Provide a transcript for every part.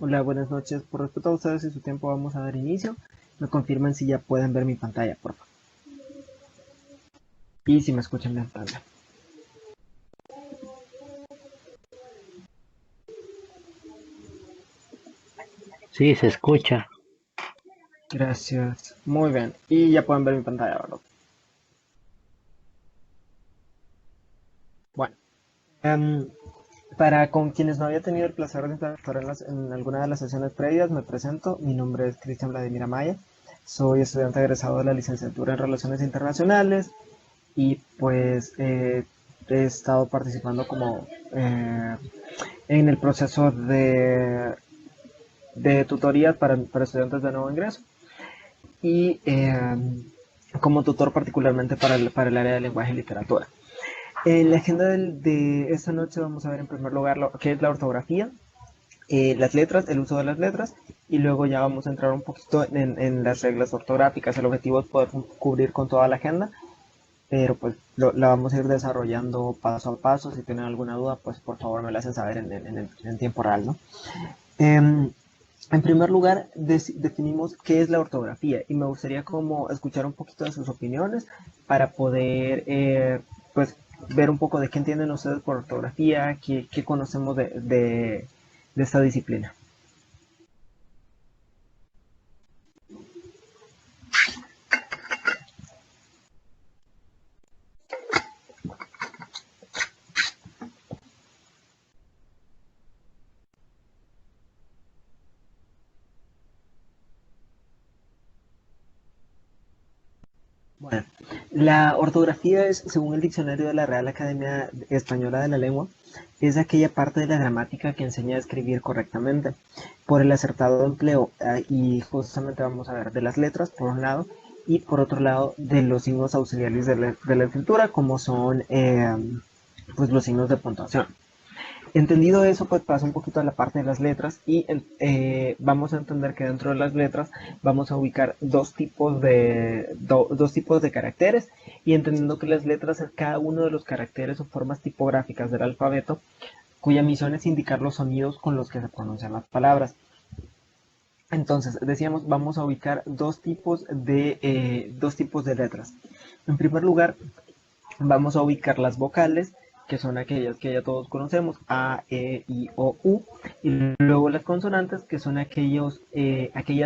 Hola, buenas noches. Por respeto a ustedes y su tiempo, vamos a dar inicio. Me confirman si ya pueden ver mi pantalla, por favor. Y si me escuchan bien también. Sí, se escucha. Gracias. Muy bien. Y ya pueden ver mi pantalla, ¿verdad? Bueno. em, para con quienes no había tenido el placer de interactuar en alguna de las sesiones previas, me presento. Mi nombre es Cristian Vladimir Amaya. Soy estudiante egresado de la licenciatura en Relaciones Internacionales y pues he estado participando como en el proceso de tutorías para estudiantes de nuevo ingreso y como tutor particularmente para el área de lenguaje y literatura. En la agenda de esta noche vamos a ver en primer lugar lo que es la ortografía, las letras, el uso de las letras, y luego ya vamos a entrar un poquito en las reglas ortográficas. El objetivo es poder cubrir con toda la agenda, pero pues la vamos a ir desarrollando paso a paso. Si tienen alguna duda, pues por favor me la hacen saber en tiempo real, ¿no? Eh, en primer lugar, definimos qué es la ortografía y me gustaría como escuchar un poquito de sus opiniones para poder pues ver un poco de qué entienden ustedes por ortografía, qué conocemos de esta disciplina. Bueno, la ortografía es, según el diccionario de la Real Academia Española de la Lengua, es aquella parte de la gramática que enseña a escribir correctamente por el acertado empleo y justamente vamos a ver de las letras por un lado y por otro lado de los signos auxiliares de la escritura como son pues los signos de puntuación. Entendido eso, pues pasa un poquito a la parte de las letras y vamos a entender que dentro de las letras vamos a ubicar dos tipos de caracteres y entendiendo que las letras es cada uno de los caracteres o formas tipográficas del alfabeto cuya misión es indicar los sonidos con los que se pronuncian las palabras. Entonces, decíamos, vamos a ubicar dos tipos de letras. En primer lugar, vamos a ubicar las vocales, que son aquellas que ya todos conocemos, A, E, I, O, U, y luego las consonantes, que son aquellas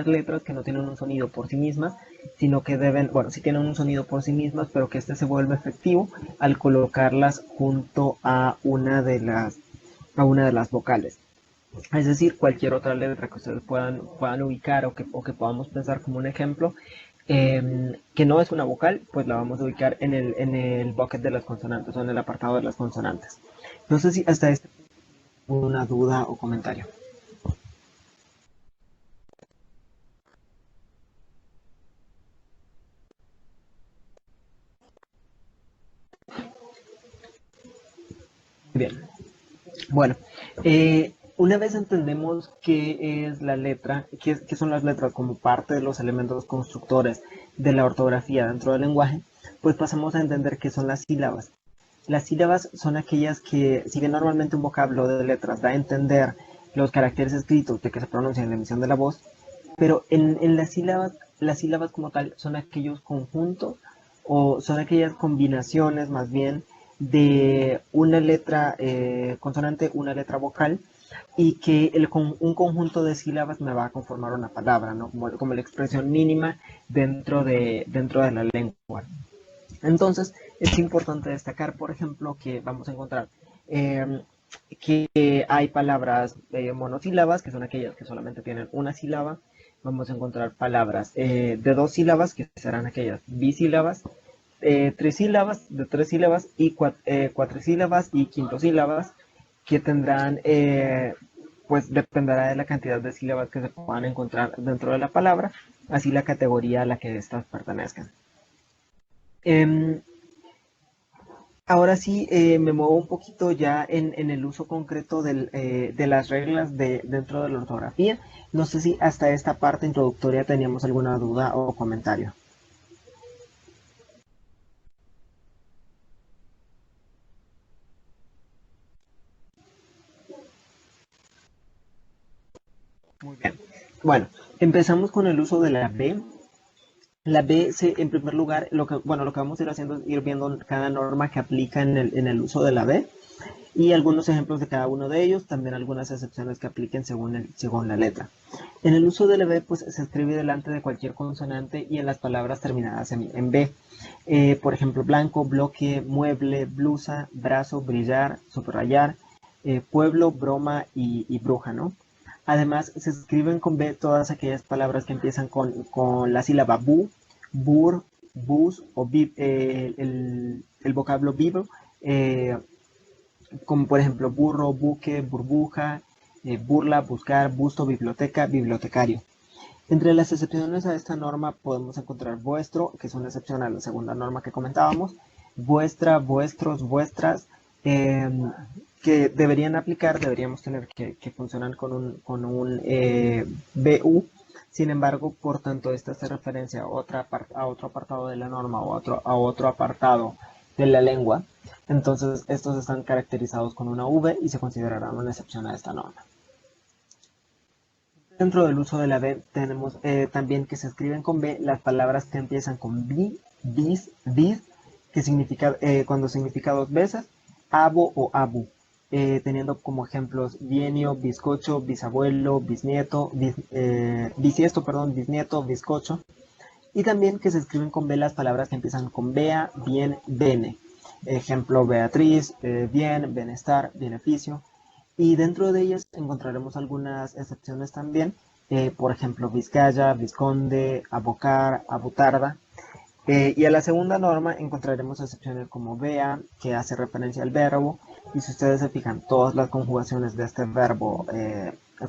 letras que no tienen un sonido por sí mismas, sino que deben, bueno, sí tienen un sonido por sí mismas, pero que este se vuelve efectivo al colocarlas junto a una de las vocales. Es decir, cualquier otra letra que ustedes puedan ubicar o que podamos pensar como un ejemplo, que no es una vocal, pues la vamos a ubicar en el bucket de las consonantes o en el apartado de las consonantes. No sé si hasta este punto una duda o comentario. Bien, bueno, una vez entendemos qué es la letra, qué son las letras como parte de los elementos constructores de la ortografía dentro del lenguaje, pues pasamos a entender qué son las sílabas. Las sílabas son aquellas que, si bien normalmente un vocablo de letras da a entender los caracteres escritos de que se pronuncian en la emisión de la voz, pero en las sílabas como tal son aquellos conjuntos o son aquellas combinaciones más bien de una letra consonante, una letra vocal y que un conjunto de sílabas me va a conformar una palabra, ¿no? Como la expresión mínima dentro de la lengua. Entonces, es importante destacar, por ejemplo, que vamos a encontrar eh, que hay palabras monosílabas, que son aquellas que solamente tienen una sílaba. Vamos a encontrar palabras de dos sílabas, que serán aquellas bisílabas, trisílabas, de tres sílabas, y cuatrisílabas y quintosílabas, que tendrán, pues dependerá de la cantidad de sílabas que se puedan encontrar dentro de la palabra, así la categoría a la que éstas pertenezcan. Em, Ahora sí, me muevo un poquito ya en el uso concreto de las reglas dentro de la ortografía. No sé si hasta esta parte introductoria teníamos alguna duda o comentario. Muy bien. Bueno, empezamos con el uso de la B. La B, en primer lugar, lo que vamos a ir haciendo es ir viendo cada norma que aplica en el uso de la B y algunos ejemplos de cada uno de ellos, también algunas excepciones que apliquen según la letra. En el uso de la B, pues se escribe delante de cualquier consonante y en las palabras terminadas en B. Por ejemplo, blanco, bloque, mueble, blusa, brazo, brillar, subrayar, pueblo, broma y bruja, ¿no? Además, se escriben con B todas aquellas palabras que empiezan con la sílaba bu, bur, bus o el vocablo vivo, eh, como por ejemplo burro, buque, burbuja, burla, buscar, busto, biblioteca, bibliotecario. Entre las excepciones a esta norma podemos encontrar vuestro, que es una excepción a la segunda norma que comentábamos, vuestra, vuestros, vuestras, eh, que deberíamos tener que funcionan con un BU. Sin embargo, por tanto, esta hace referencia a otro apartado de la norma o a otro apartado de la lengua. Entonces, estos están caracterizados con una V y se considerarán una excepción a esta norma. Dentro del uso de la B tenemos también que se escriben con B las palabras que empiezan con bi, bis, bis, que significa, cuando significa dos veces, abo o abu, teniendo como ejemplos bienio, bizcocho, bisabuelo, bisnieto, bisiesto, perdón, bisnieto, bizcocho. Y también que se escriben con B las palabras que empiezan con bea, bien, bene. Ejemplo, Beatriz, bien, bienestar, beneficio. Y dentro de ellas encontraremos algunas excepciones también. Por ejemplo, Vizcaya, Vizconde, Abocar, Abutarda. Y a la segunda norma encontraremos excepciones como vea, que hace referencia al verbo. Y si ustedes se fijan, todas las conjugaciones de este verbo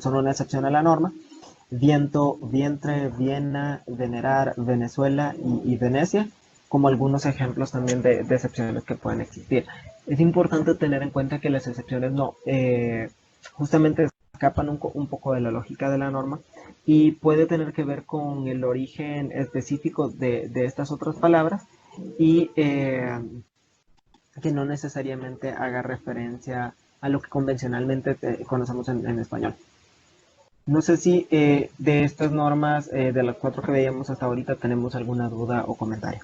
son una excepción a la norma. Viento, vientre, Viena, venerar, Venezuela y Venecia, como algunos ejemplos también de excepciones que pueden existir. Es importante tener en cuenta que las excepciones no, justamente escapan un poco de la lógica de la norma y puede tener que ver con el origen específico de estas otras palabras y que no necesariamente haga referencia a lo que convencionalmente conocemos en español. No sé si de estas normas, de las cuatro que veíamos hasta ahorita, tenemos alguna duda o comentario.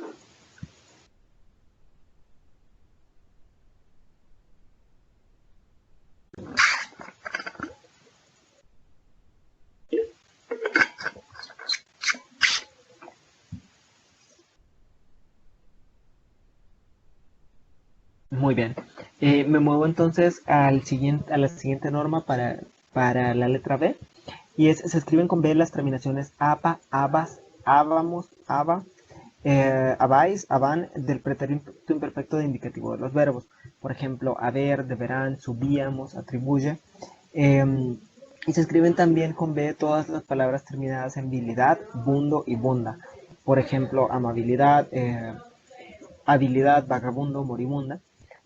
Muy bien. Me muevo entonces a la siguiente norma para la letra B. Y se escriben con B las terminaciones APA, ABAS, ABAMOS, ABA, abáis, abán, del pretérito imperfecto de indicativo de los verbos. Por ejemplo, haber, deberán, subíamos, atribuye. Y se escriben también con B todas las palabras terminadas en bilidad, bundo y bunda. Por ejemplo, amabilidad, habilidad, vagabundo, moribunda.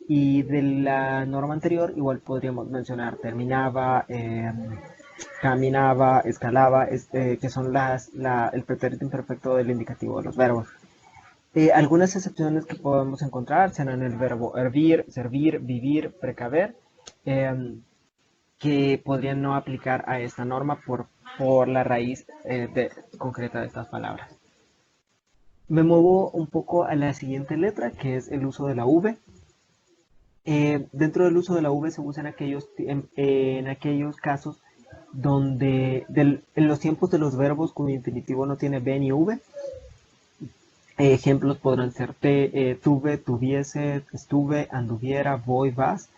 Y de la norma anterior, igual podríamos mencionar terminaba, caminaba, escalaba, que son el pretérito imperfecto del indicativo de los verbos. Algunas excepciones que podemos encontrar serán el verbo hervir, servir, vivir, precaver, que podrían no aplicar a esta norma por la raíz concreta de estas palabras. Me muevo un poco a la siguiente letra, que es el uso de la V. Dentro del uso de la V se usa en aquellos casos donde en los tiempos de los verbos cuyo infinitivo no tiene B ni V. Ejemplos podrán ser tuve, tuviese, estuve, anduviera, voy, vas.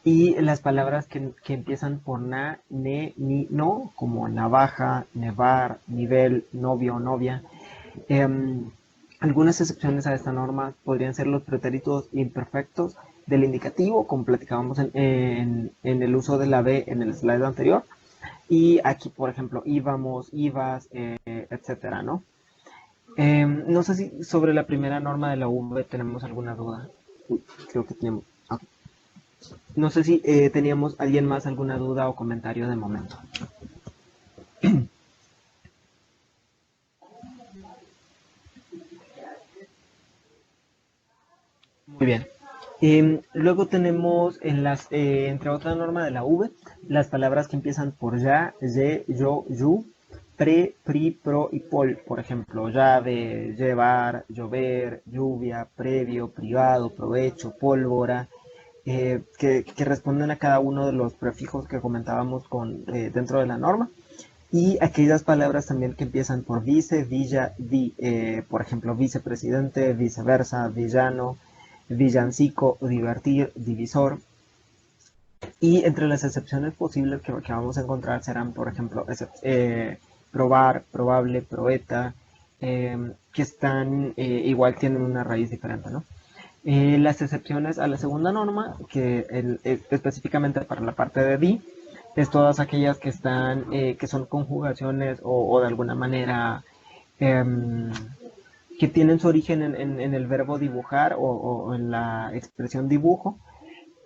Y las palabras que empiezan por na, ne, ni, no, como navaja, nevar, nivel, novio, novia. Algunas excepciones a esta norma podrían ser los pretéritos imperfectos del indicativo, como platicábamos en el uso de la B en el slide anterior. Y aquí, por ejemplo, íbamos, ibas, etcétera, ¿no? No sé si sobre la primera norma de la V tenemos alguna duda. Uy, creo que tenemos. Okay. No sé si teníamos alguien más alguna duda o comentario de momento. Muy bien. Luego tenemos entre otra norma de la V, las palabras que empiezan por ya, ye, yo, yu, pre, pri, pro y pol. Por ejemplo, llave, llevar, llover, lluvia, previo, privado, provecho, pólvora, que responden a cada uno de los prefijos que comentábamos dentro de la norma. Y aquellas palabras también que empiezan por vice, villa, por ejemplo, vicepresidente, viceversa, villano, villancico, divertir, divisor. Y entre las excepciones posibles que vamos a encontrar serán, por ejemplo, probar, probable, proeta, que están, igual tienen una raíz diferente, ¿no? Las excepciones a la segunda norma, específicamente para la parte de di, es todas aquellas que son conjugaciones o de alguna manera em, que tienen su origen en el verbo dibujar o en la expresión dibujo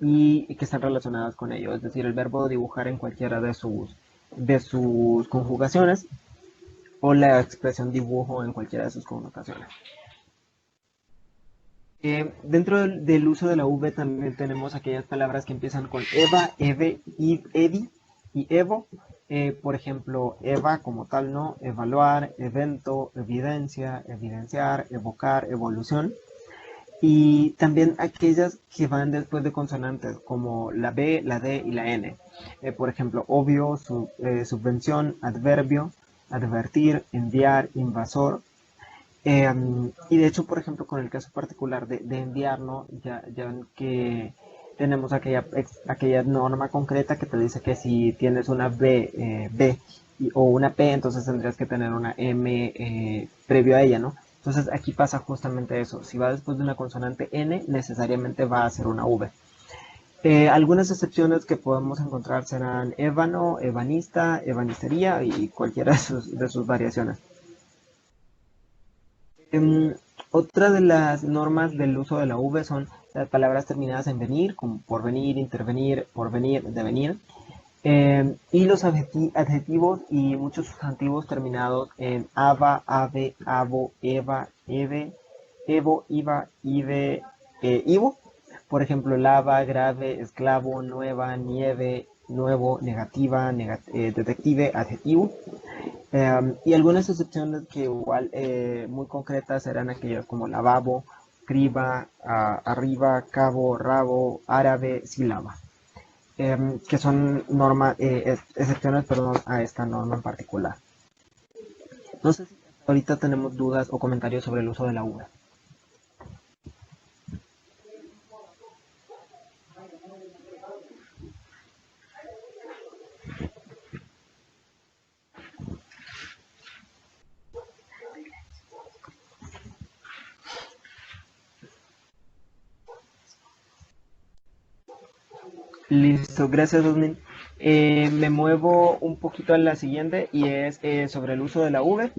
y que están relacionadas con ello, es decir, el verbo dibujar en cualquiera de sus conjugaciones o la expresión dibujo en cualquiera de sus connotaciones. Dentro del uso de la V también tenemos aquellas palabras que empiezan con Eva, Eve, Evi y Evo. Por ejemplo, Eva como tal, ¿no? Evaluar, evento, evidencia, evidenciar, evocar, evolución. Y también aquellas que van después de consonantes, como la B, la D y la N. Por ejemplo, obvio, subvención, adverbio, advertir, enviar, invasor. Y de hecho, por ejemplo, con el caso particular de enviar, ¿no? Ya ven que tenemos aquella norma concreta que te dice que si tienes una B o una P, entonces tendrías que tener una M previo a ella, ¿no? Entonces aquí pasa justamente eso. Si va después de una consonante N, necesariamente va a ser una V. Algunas excepciones que podemos encontrar serán ébano, ebanista, ebanistería y cualquiera de sus variaciones. Otra de las normas del uso de la V son las palabras terminadas en venir, como porvenir, intervenir, porvenir, devenir. Y los adjetivos y muchos sustantivos terminados en ava, ave, avo, eva, eve, evo, iva, ive, ivo. Por ejemplo, lava, grave, esclavo, nueva, nieve, nuevo, negativa, detective, adjetivo. Y algunas excepciones que igual muy concretas serán aquellas como lavabo, criba, arriba, cabo, rabo, árabe, sílaba, que son excepciones, perdón, a esta norma en particular. No sé si ahorita tenemos dudas o comentarios sobre el uso de la V. Listo, gracias, Osmin. Me muevo un poquito a la siguiente y es sobre el uso de la V.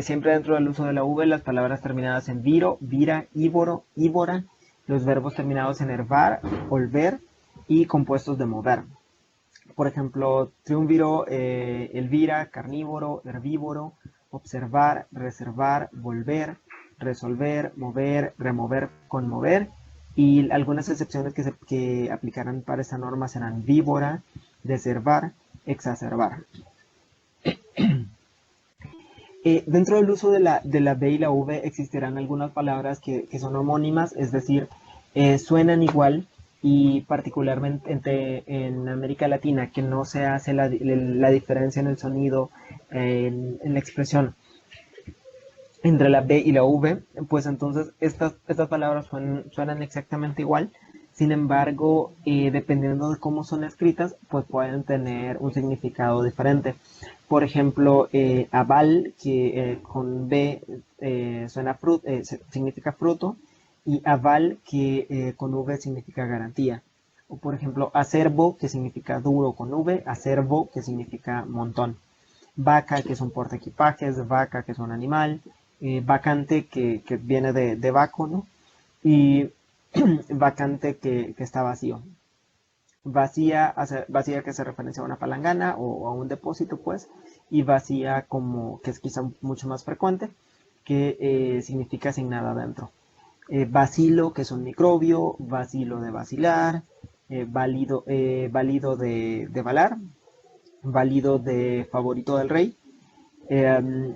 Siempre dentro del uso de la V, las palabras terminadas en viro, vira, ívoro, ívora, los verbos terminados en hervar, volver y compuestos de mover. Por ejemplo, triunviro, elvira, carnívoro, herbívoro, observar, reservar, volver, resolver, mover, remover, conmover. Y algunas excepciones que aplicarán para esta norma serán víbora, deservar, exacerbar. Dentro del uso de la B y la V existirán algunas palabras que son homónimas, es decir, suenan igual y particularmente en América Latina, que no se hace la diferencia en el sonido, en la expresión entre la B y la V, pues entonces estas palabras suenan exactamente igual. Sin embargo, dependiendo de cómo son escritas, pues pueden tener un significado diferente. Por ejemplo, aval, que con B significa fruto, y aval, que con V significa garantía. O por ejemplo, acervo, que significa duro con V, acervo, que significa montón. Vaca, que es un portaequipajes, vaca, que es un animal, vacante, que viene de vaco, ¿no? Y vacante, que está vacío. Vacía que se referencia a una palangana o a un depósito, pues, y vacía como que es quizá mucho más frecuente, que significa sin nada adentro. bacilo, que es un microbio, bacilo de vacilar, válido de valar, válido de favorito del rey, eh,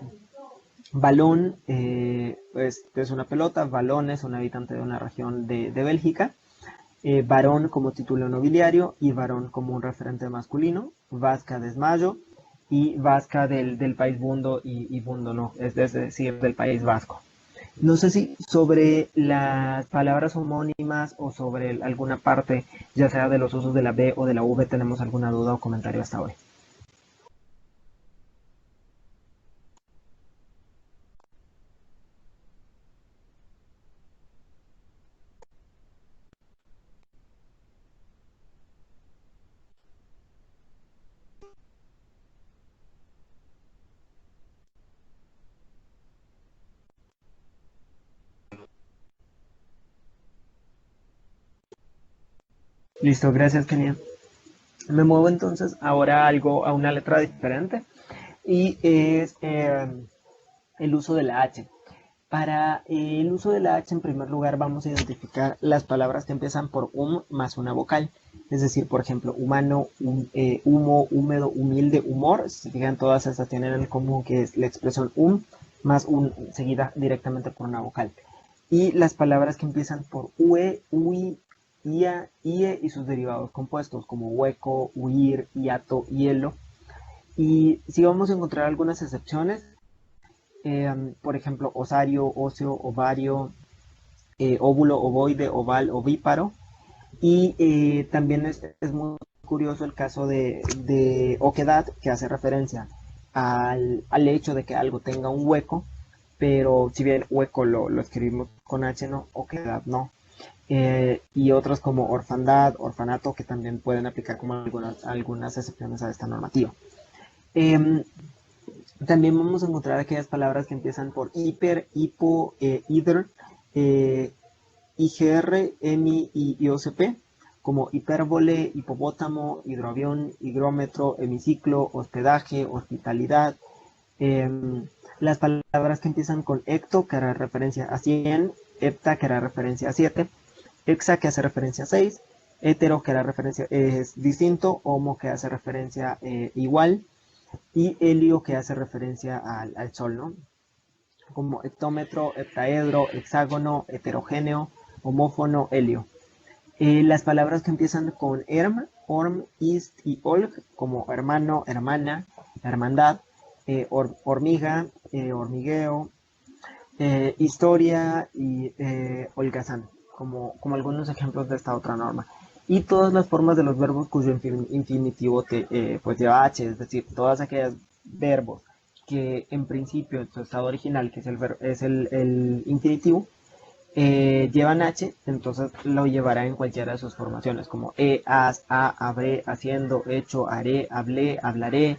balón es una pelota, balón es un habitante de una región de Bélgica, varón como título nobiliario y varón como un referente masculino, vasca desmayo y vasca del país bundo y bundo no, es decir, del país vasco. No sé si sobre las palabras homónimas o sobre alguna parte, ya sea de los usos de la B o de la V, tenemos alguna duda o comentario hasta hoy. Listo, gracias, Kenia. Me muevo entonces ahora a una letra diferente y es el uso de la H. Para el uso de la H, en primer lugar, vamos a identificar las palabras que empiezan por más una vocal. Es decir, por ejemplo, humano, humo, húmedo, humilde, humor. Si se fijan, todas estas tienen en común que es la expresión más seguida directamente por una vocal. Y las palabras que empiezan por ue, ui, ia, ie y sus derivados compuestos, como hueco, huir, hiato, hielo. Y si vamos a encontrar algunas excepciones, por ejemplo, osario, óseo, ovario, óvulo, ovoide, oval, ovíparo. Y también es muy curioso el caso de oquedad, que hace referencia al hecho de que algo tenga un hueco, pero si bien hueco lo escribimos con H, no, oquedad no. Y otros como orfandad, orfanato, que también pueden aplicar como algunas excepciones a esta normativa. Em, También vamos a encontrar aquellas palabras que empiezan por hiper, hipo, either, eh, IGR, EMI y IOCP, como hipérbole, hipopótamo, hidroavión, higrómetro, hemiciclo, hospedaje, hospitalidad. Las palabras que empiezan con hecto, que hará referencia a 100, hepta, que hará referencia a 7, hexa, que hace referencia a 6, hetero, que hará referencia es distinto, homo, que hace referencia igual, y helio, que hace referencia al Sol, ¿no? Como hectómetro, heptaedro, hexágono, heterogéneo, homófono, helio. Las palabras que empiezan con erm, orm, ist y olg, como hermano, hermana, hermandad, hormiga, hormigueo, historia y holgazán, como algunos ejemplos de esta otra norma. Y todas las formas de los verbos cuyo infinitivo pues lleva H, es decir, todas aquellas verbos que en principio en su estado original, que es el infinitivo, llevan H, entonces lo llevará en cualquiera de sus formaciones, como has, ha, habré, haciendo, hecho, haré, hablé, hablaré,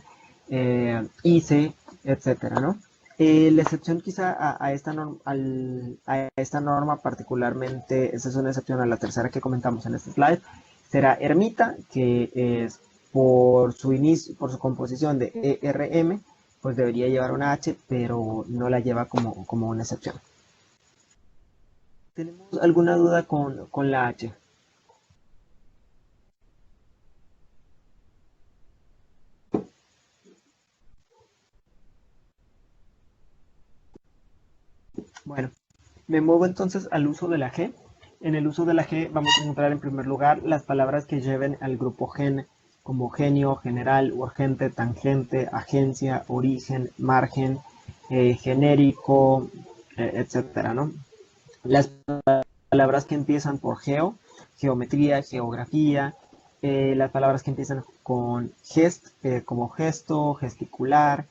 hice, etcétera, ¿no? La excepción quizá a esta norma particularmente, esa es una excepción a la tercera que comentamos en este slide, será ermita, que es por su inicio, por su composición de ERM, pues debería llevar una H, pero no la lleva como una excepción. ¿Tenemos alguna duda con la H? Bueno, me muevo entonces al uso de la G. En el uso de la G vamos a encontrar en primer lugar las palabras que lleven al grupo gen, como genio, general, urgente, tangente, agencia, origen, margen, genérico, etcétera, ¿no? Las palabras que empiezan por geo, geometría, geografía, las palabras que empiezan con gest, como gesto, gesticular,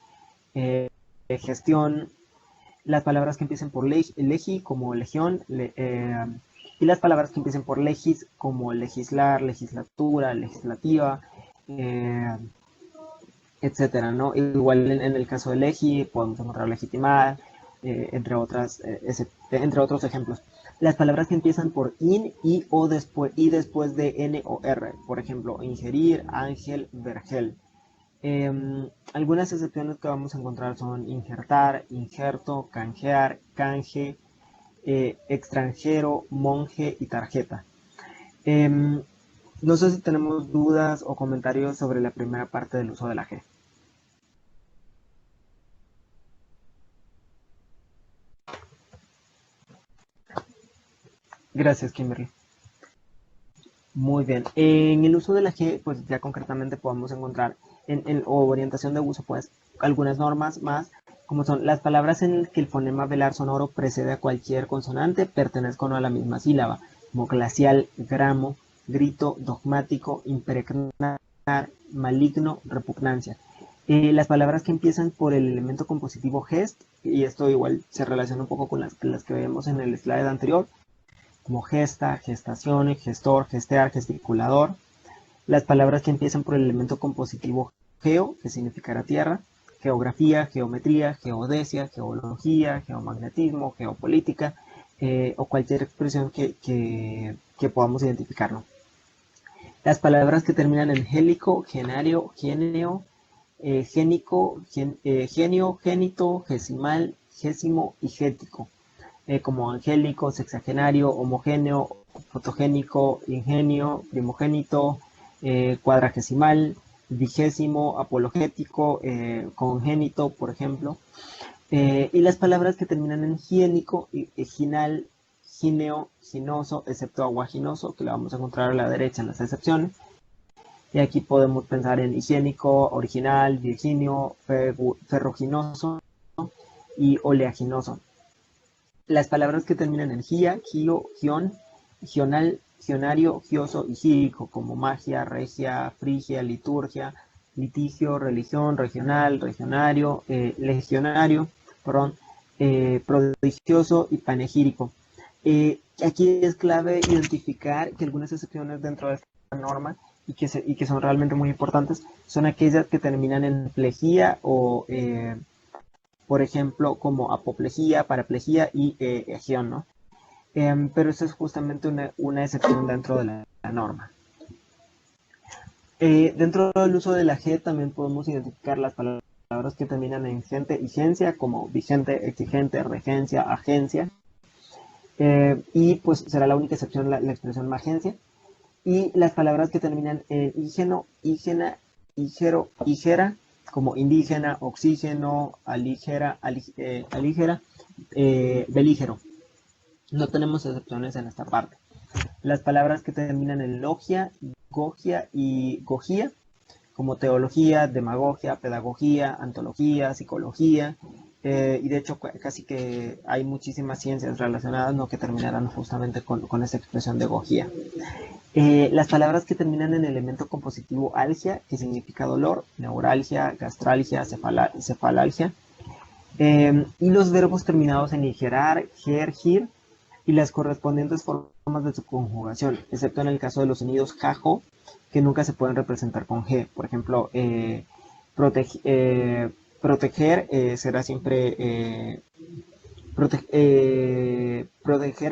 gestión, las palabras que empiecen por legi, como legión, y las palabras que empiecen por legis, como legislar, legislatura, legislativa, eh, etcétera, ¿no? Igual en el caso de legi podemos encontrar legitimar, entre otros ejemplos. Las palabras que empiezan por in y después de n o r, por ejemplo, ingerir, ángel, vergel. Algunas excepciones que vamos a encontrar son injertar, injerto, canjear, canje, extranjero, monje y tarjeta. No sé si tenemos dudas o comentarios sobre la primera parte del uso de la G. Gracias, Kimberly. Muy bien. En el uso de la G, pues ya concretamente podemos encontrar o orientación de uso, pues algunas normas más, como son las palabras en las que el fonema velar sonoro precede a cualquier consonante, pertenezcan a la misma sílaba, como glacial, gramo, grito, dogmático, impregnar, maligno, repugnancia. Las palabras que empiezan por el elemento compositivo gest, y esto igual se relaciona un poco con las que vemos en el slide anterior, como gesta, gestación, gestor, gestear, gesticulador. Las palabras que empiezan por el elemento compositivo geo, que significará tierra, geografía, geometría, geodesia, geología, geomagnetismo, geopolítica, o cualquier expresión que podamos identificar, ¿no? Las palabras que terminan en gélico, genario, genio, génico, genio, génito, gesimal, gésimo y gético. Como angélico, sexagenario, homogéneo, fotogénico, ingenio, primogénito, cuadragesimal, vigésimo, apologético, congénito, por ejemplo. Y las palabras que terminan en hiénico, ginal, gineo, ginoso, excepto aguaginoso, que lo vamos a encontrar a la derecha en las excepciones. Y aquí podemos pensar en higiénico, original, virginio, ferruginoso y oleaginoso. Las palabras que terminan en gia, gio, gion, gional, gionario, gioso y gírico, como magia, regia, frigia, liturgia, litigio, religión, regional, regionario, legionario, perdón, prodigioso y panegírico. Aquí es clave identificar que algunas excepciones dentro de esta norma y que son realmente muy importantes son aquellas que terminan en plejía o por ejemplo, como apoplejía, paraplejía y egión, ¿no? Pero eso es justamente una excepción dentro de la norma. Dentro del uso de la G también podemos identificar las palabras que terminan en gente y gencia, como vigente, exigente, regencia, agencia. Y pues será la única excepción la expresión magencia. Y las palabras que terminan en ígeno, ígena, ígero, ígera, como indígena, oxígeno, alígera, belígero. No tenemos excepciones en esta parte. Las palabras que terminan en logia, gogia y gogía, como teología, demagogia, pedagogía, antología, psicología, y de hecho casi que hay muchísimas ciencias relacionadas, ¿no?, que terminarán justamente con esa expresión de gogía. Las palabras que terminan en el elemento compositivo algia, que significa dolor, neuralgia, gastralgia, cefalalgia, y los verbos terminados en ligerar, gir, y las correspondientes formas de su conjugación, excepto en el caso de los sonidos jajo, que nunca se pueden representar con G. Por ejemplo, proteger será siempre... proteger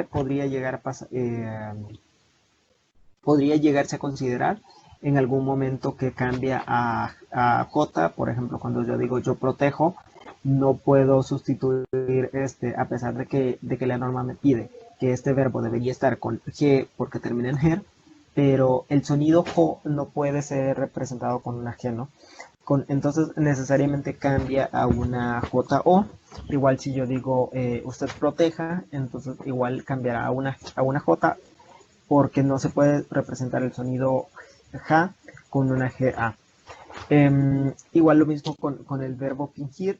podría llegar a pasar... podría llegarse a considerar en algún momento que cambia a J. Por ejemplo, cuando yo digo yo protejo, no puedo sustituir a pesar de que la norma me pide que este verbo debería estar con G porque termina en ger, pero el sonido jo no puede ser representado con una G, ¿no? Entonces necesariamente cambia a una JO. Igual si yo digo usted proteja, entonces igual cambiará a una J, porque no se puede representar el sonido ja con una GA. Igual lo mismo con el verbo fingir.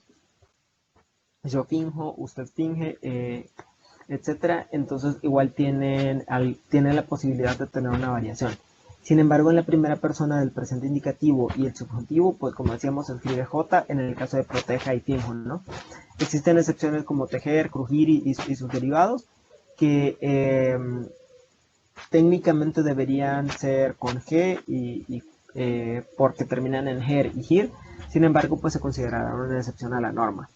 Yo finjo, usted finge, etcétera. Entonces igual tienen la posibilidad de tener una variación. Sin embargo, en la primera persona del presente indicativo y el subjuntivo, pues como decíamos, se escribe J en el caso de proteja y finjo, ¿no? Existen excepciones como tejer, crujir y sus derivados, que técnicamente deberían ser con G porque terminan en ger y gir. Sin embargo, pues se considerará una excepción a la norma.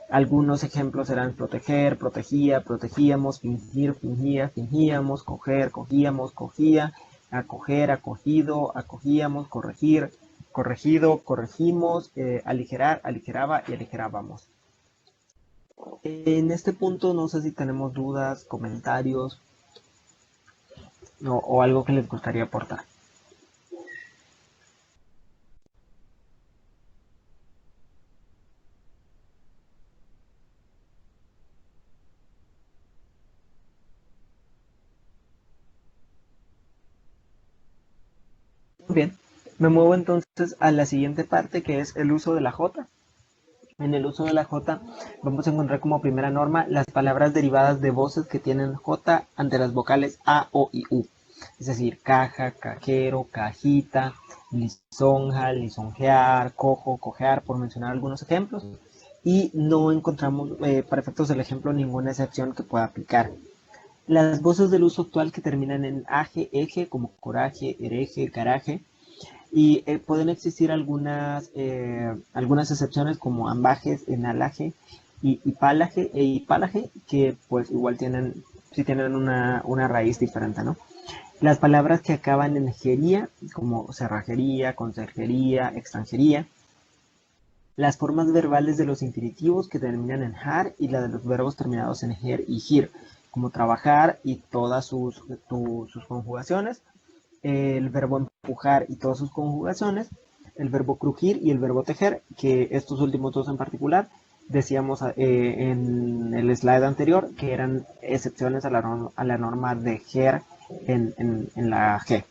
Algunos ejemplos serán proteger, protegía, protegíamos, fingir, fingía, fingíamos, coger, cogíamos, cogía, acoger, acogido, acogíamos, corregir, corregido, corregimos, aligerar, aligeraba y aligerábamos. En este punto no sé si tenemos dudas, comentarios o algo que les gustaría aportar. Muy bien, me muevo entonces a la siguiente parte, que es el uso de la J. En el uso de la J vamos a encontrar como primera norma las palabras derivadas de voces que tienen J ante las vocales A, O y U. Es decir, caja, cajero, cajita, lisonja, lisonjear, cojo, cojear, por mencionar algunos ejemplos. Y no encontramos, para efectos del ejemplo, ninguna excepción que pueda aplicar. Las voces del uso actual que terminan en aje, eje, como coraje, hereje, garaje, y pueden existir algunas excepciones como ambajes, enalaje y palaje e hipalaje, que pues igual sí tienen una raíz diferente, ¿no? Las palabras que acaban en jería, como cerrajería, conserjería, extranjería. Las formas verbales de los infinitivos que terminan en jar y la de los verbos terminados en ger y gir, como trabajar y todas sus conjugaciones, el verbo empujar y todas sus conjugaciones, el verbo crujir y el verbo tejer, que estos últimos dos en particular decíamos en el slide anterior que eran excepciones a la norma de ger en la G.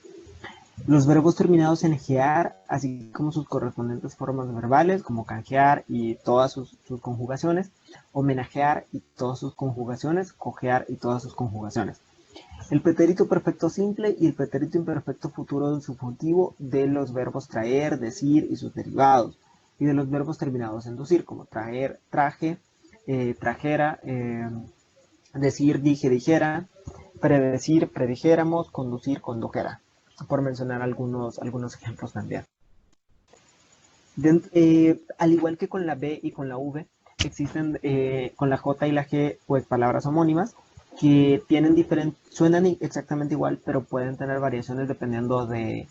Los verbos terminados en gear, así como sus correspondientes formas verbales, como canjear y todas sus conjugaciones, homenajear y todas sus conjugaciones, cojear y todas sus conjugaciones. El pretérito perfecto simple y el pretérito imperfecto futuro del subjuntivo de los verbos traer, decir y sus derivados, y de los verbos terminados en docir, como traer, traje, trajera, decir, dije, dijera, predecir, predijéramos, conducir, condujera, por mencionar algunos ejemplos también. Al igual que con la B y con la V, existen con la J y la G pues palabras homónimas que suenan exactamente igual, pero pueden tener variaciones dependiendo de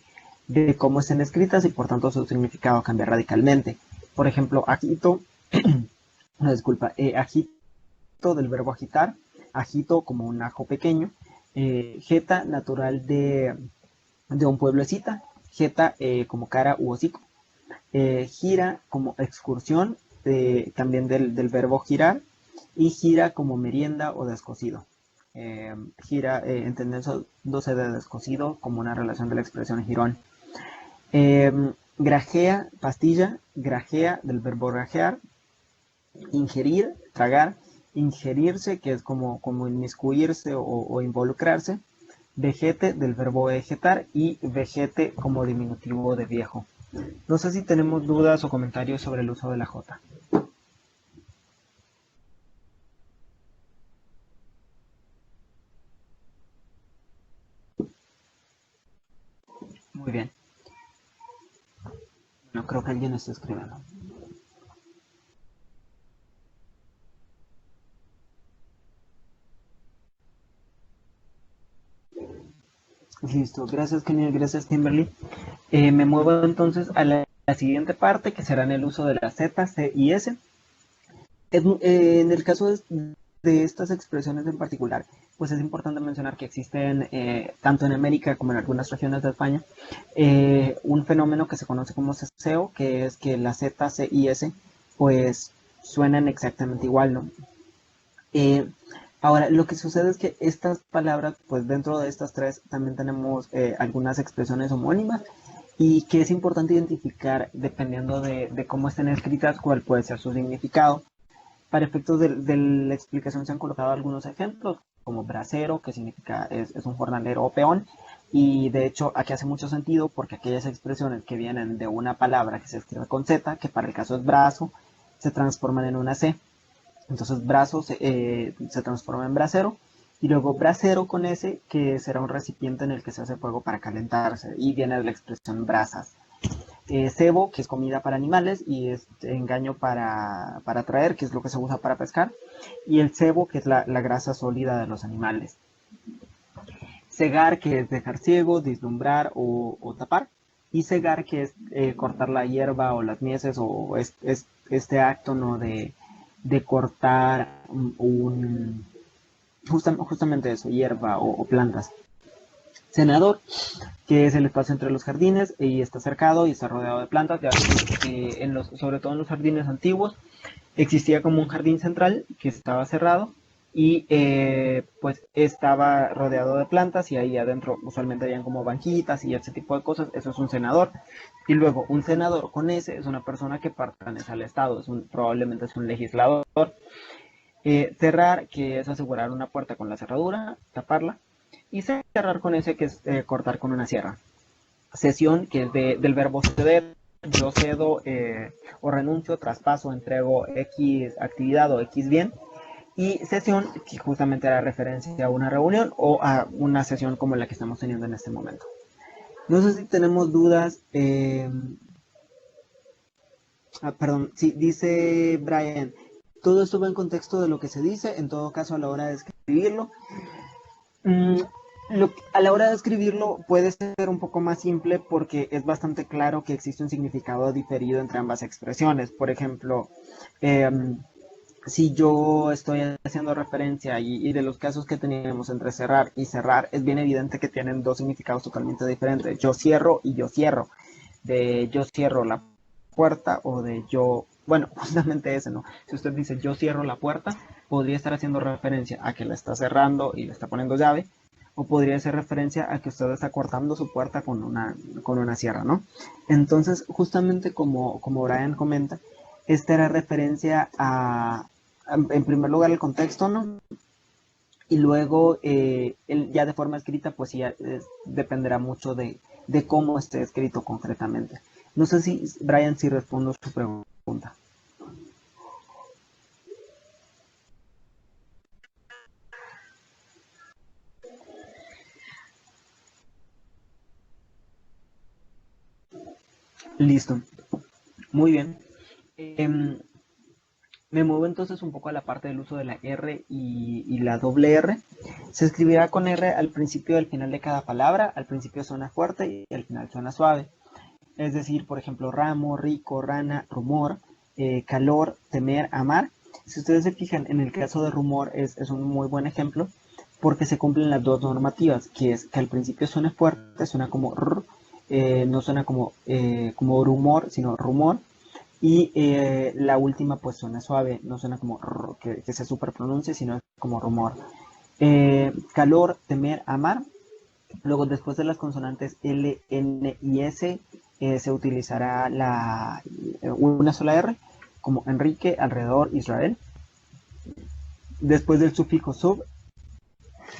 cómo estén escritas y por tanto su significado cambia radicalmente. Por ejemplo, agito, no, disculpa, agito del verbo agitar, agito como un ajo pequeño, jeta natural de un pueblecita, jeta como cara u hocico, gira como excursión, también del verbo girar, y gira como merienda o descosido. Gira, entendiéndose de descosido como una relación de la expresión girón. Grajea, pastilla, grajea del verbo grajear, ingerir, tragar, ingerirse, que es como inmiscuirse o involucrarse, vejete del verbo vegetar y vejete como diminutivo de viejo. No sé si tenemos dudas o comentarios sobre el uso de la J. Muy bien. No creo que alguien esté escribiendo. Listo, gracias Kenny, gracias Kimberly. Me muevo entonces a la siguiente parte, que será en el uso de la Z, C y S. En el caso de estas expresiones en particular, pues es importante mencionar que existen, tanto en América como en algunas regiones de España, un fenómeno que se conoce como ceseo, que es que la Z, C y S, pues suenan exactamente igual, ¿no? Ahora, lo que sucede es que estas palabras, pues dentro de estas tres también tenemos algunas expresiones homónimas y que es importante identificar dependiendo de cómo estén escritas cuál puede ser su significado. Para efectos de la explicación se han colocado algunos ejemplos, como bracero, que significa es un jornalero o peón, y de hecho aquí hace mucho sentido porque aquellas expresiones que vienen de una palabra que se escribe con Z, que para el caso es brazo, se transforman en una C. Entonces brazo se transforma en bracero, y luego bracero con S, que será un recipiente en el que se hace fuego para calentarse, y viene de la expresión brasas. Cebo, que es comida para animales, y es engaño para atraer, que es lo que se usa para pescar, y el cebo, que es la grasa sólida de los animales. Cegar, que es dejar ciego, vislumbrar o tapar, y cegar, que es cortar la hierba o las mieses, o este acto, ¿no? de cortar justamente eso, hierba o plantas. Cenador, que es el espacio entre los jardines y está cercado y está rodeado de plantas, ya que sobre todo en los jardines antiguos existía como un jardín central que estaba cerrado y pues estaba rodeado de plantas y ahí adentro usualmente habían como banquitas y ese tipo de cosas. Eso es un senador. Y luego un senador con ese es una persona que pertenece al Estado, probablemente es un legislador. Cerrar, que es asegurar una puerta con la cerradura, taparla. Y cerrar con ese, que es cortar con una sierra. Cesión, que es del verbo ceder. Yo cedo o renuncio, traspaso, entrego X actividad o X bien. Y sesión, que justamente hará referencia a una reunión o a una sesión como la que estamos teniendo en este momento. No sé si tenemos dudas. Perdón, sí, dice Brian, todo esto va en contexto de lo que se dice, en todo caso a la hora de escribirlo. A la hora de escribirlo puede ser un poco más simple porque es bastante claro que existe un significado diferido entre ambas expresiones. Por ejemplo, si yo estoy haciendo referencia y de los casos que teníamos entre cerrar y cerrar, es bien evidente que tienen dos significados totalmente diferentes. Yo cierro y yo cierro. De yo cierro la puerta o de yo, bueno, justamente ese, ¿no? Si usted dice yo cierro la puerta, podría estar haciendo referencia a que la está cerrando y le está poniendo llave, o podría hacer referencia a que usted está cortando su puerta con una sierra, ¿no? Entonces, justamente como Brian comenta, esta era referencia en primer lugar, el contexto, ¿no? Y luego, ya de forma escrita, pues ya dependerá mucho de cómo esté escrito concretamente. No sé si, Brian, si respondo su pregunta. Listo. Muy bien. Me muevo entonces un poco a la parte del uso de la R y la doble R. Se escribirá con R al principio y al final de cada palabra. Al principio suena fuerte y al final suena suave. Es decir, por ejemplo, ramo, rico, rana, rumor, calor, temer, amar. Si ustedes se fijan, en el caso de rumor es un muy buen ejemplo porque se cumplen las dos normativas, que es que al principio suene fuerte, suena como r, no suena como rumor, sino rumor. Y la última pues suena suave, no suena como que se superpronuncie, sino como rumor. Calor, temer, amar. Luego después de las consonantes L, N y S se utilizará una sola R, como Enrique, alrededor, Israel. Después del sufijo sub,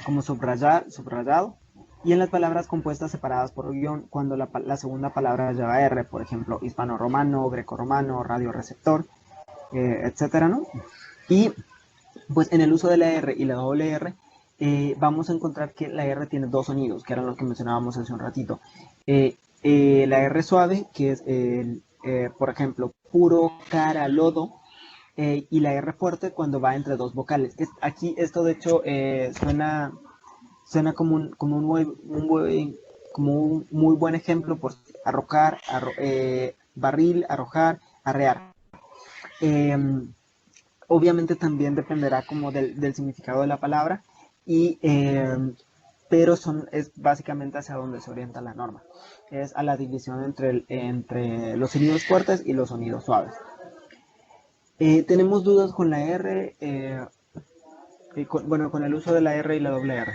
como subrayar, subrayado. Y en las palabras compuestas separadas por guión, cuando la segunda palabra lleva R, por ejemplo, hispano-romano, greco-romano, radio-receptor, etcétera, ¿no? Y pues en el uso de la R y la doble R, vamos a encontrar que la R tiene dos sonidos, que eran los que mencionábamos hace un ratito. La R suave, que es, por ejemplo, puro, cara, lodo, y la R fuerte cuando va entre dos vocales. Aquí esto de hecho suena como un muy buen ejemplo por arrojar, barril, arrojar, arrear. Obviamente también dependerá como del significado de la palabra, pero es básicamente hacia donde se orienta la norma. Es a la división entre los sonidos fuertes y los sonidos suaves. ¿Tenemos dudas con la R? Con el uso de la R y la doble R.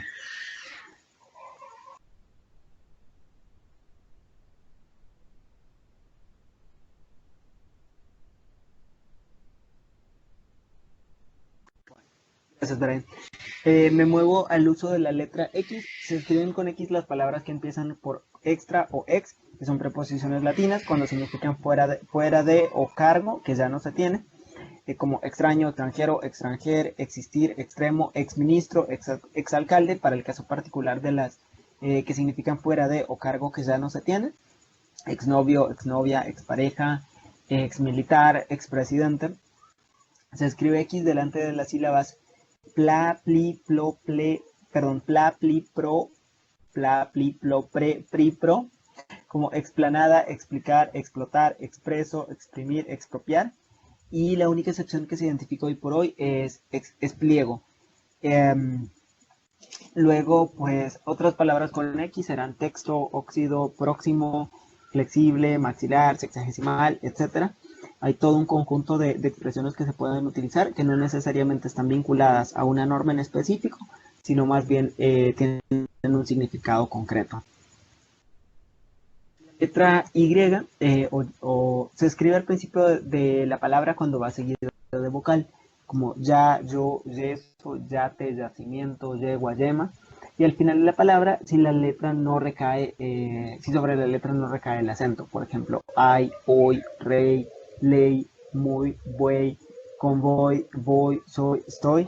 Gracias, Brian. Me muevo al uso de la letra X. Se escriben con X las palabras que empiezan por extra o ex, que son preposiciones latinas, cuando significan fuera de o cargo, que ya no se tiene, como extraño, extranjero, extranjer, existir, extremo, exministro, exalcalde, para el caso particular de las que significan fuera de o cargo que ya no se tiene, exnovio, exnovia, expareja, exmilitar, expresidente. Se escribe X delante de las sílabas pla, pli, plo, ple, perdón, pla, pli, pro, pla, pli, plo, pre, pri, pro, como explanada, explicar, explotar, expreso, exprimir, expropiar. y la única excepción que se identifica hoy por hoy es pliego. Luego, pues, otras palabras con X serán texto, óxido, próximo, flexible, maxilar, sexagesimal, etcétera. Hay todo un conjunto de expresiones que se pueden utilizar que no necesariamente están vinculadas a una norma en específico, sino más bien tienen un significado concreto. La letra Y se escribe al principio de la palabra cuando va seguido de vocal, como ya, yo, yeso, yate, yacimiento, yegua, yema. Y al final de la palabra, si la letra no recae, si sobre la letra no recae el acento, por ejemplo, ay, hoy, rey, ley, muy, buey, convoy, voy, soy, estoy.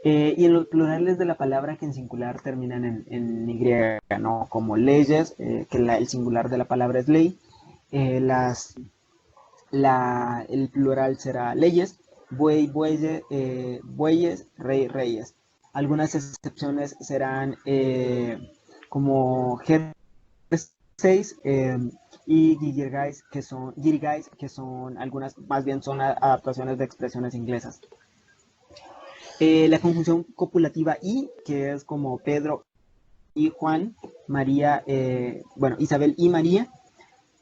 Y en los plurales de la palabra que en singular terminan en Y, ¿no? Como leyes, que el singular de la palabra es ley. El plural será leyes, buey, bueyes, rey, reyes. Algunas excepciones serán como G6 y Girigáis, que son algunas, más bien son adaptaciones de expresiones inglesas. La conjunción copulativa y, que es como Pedro y Juan, María, Isabel y María,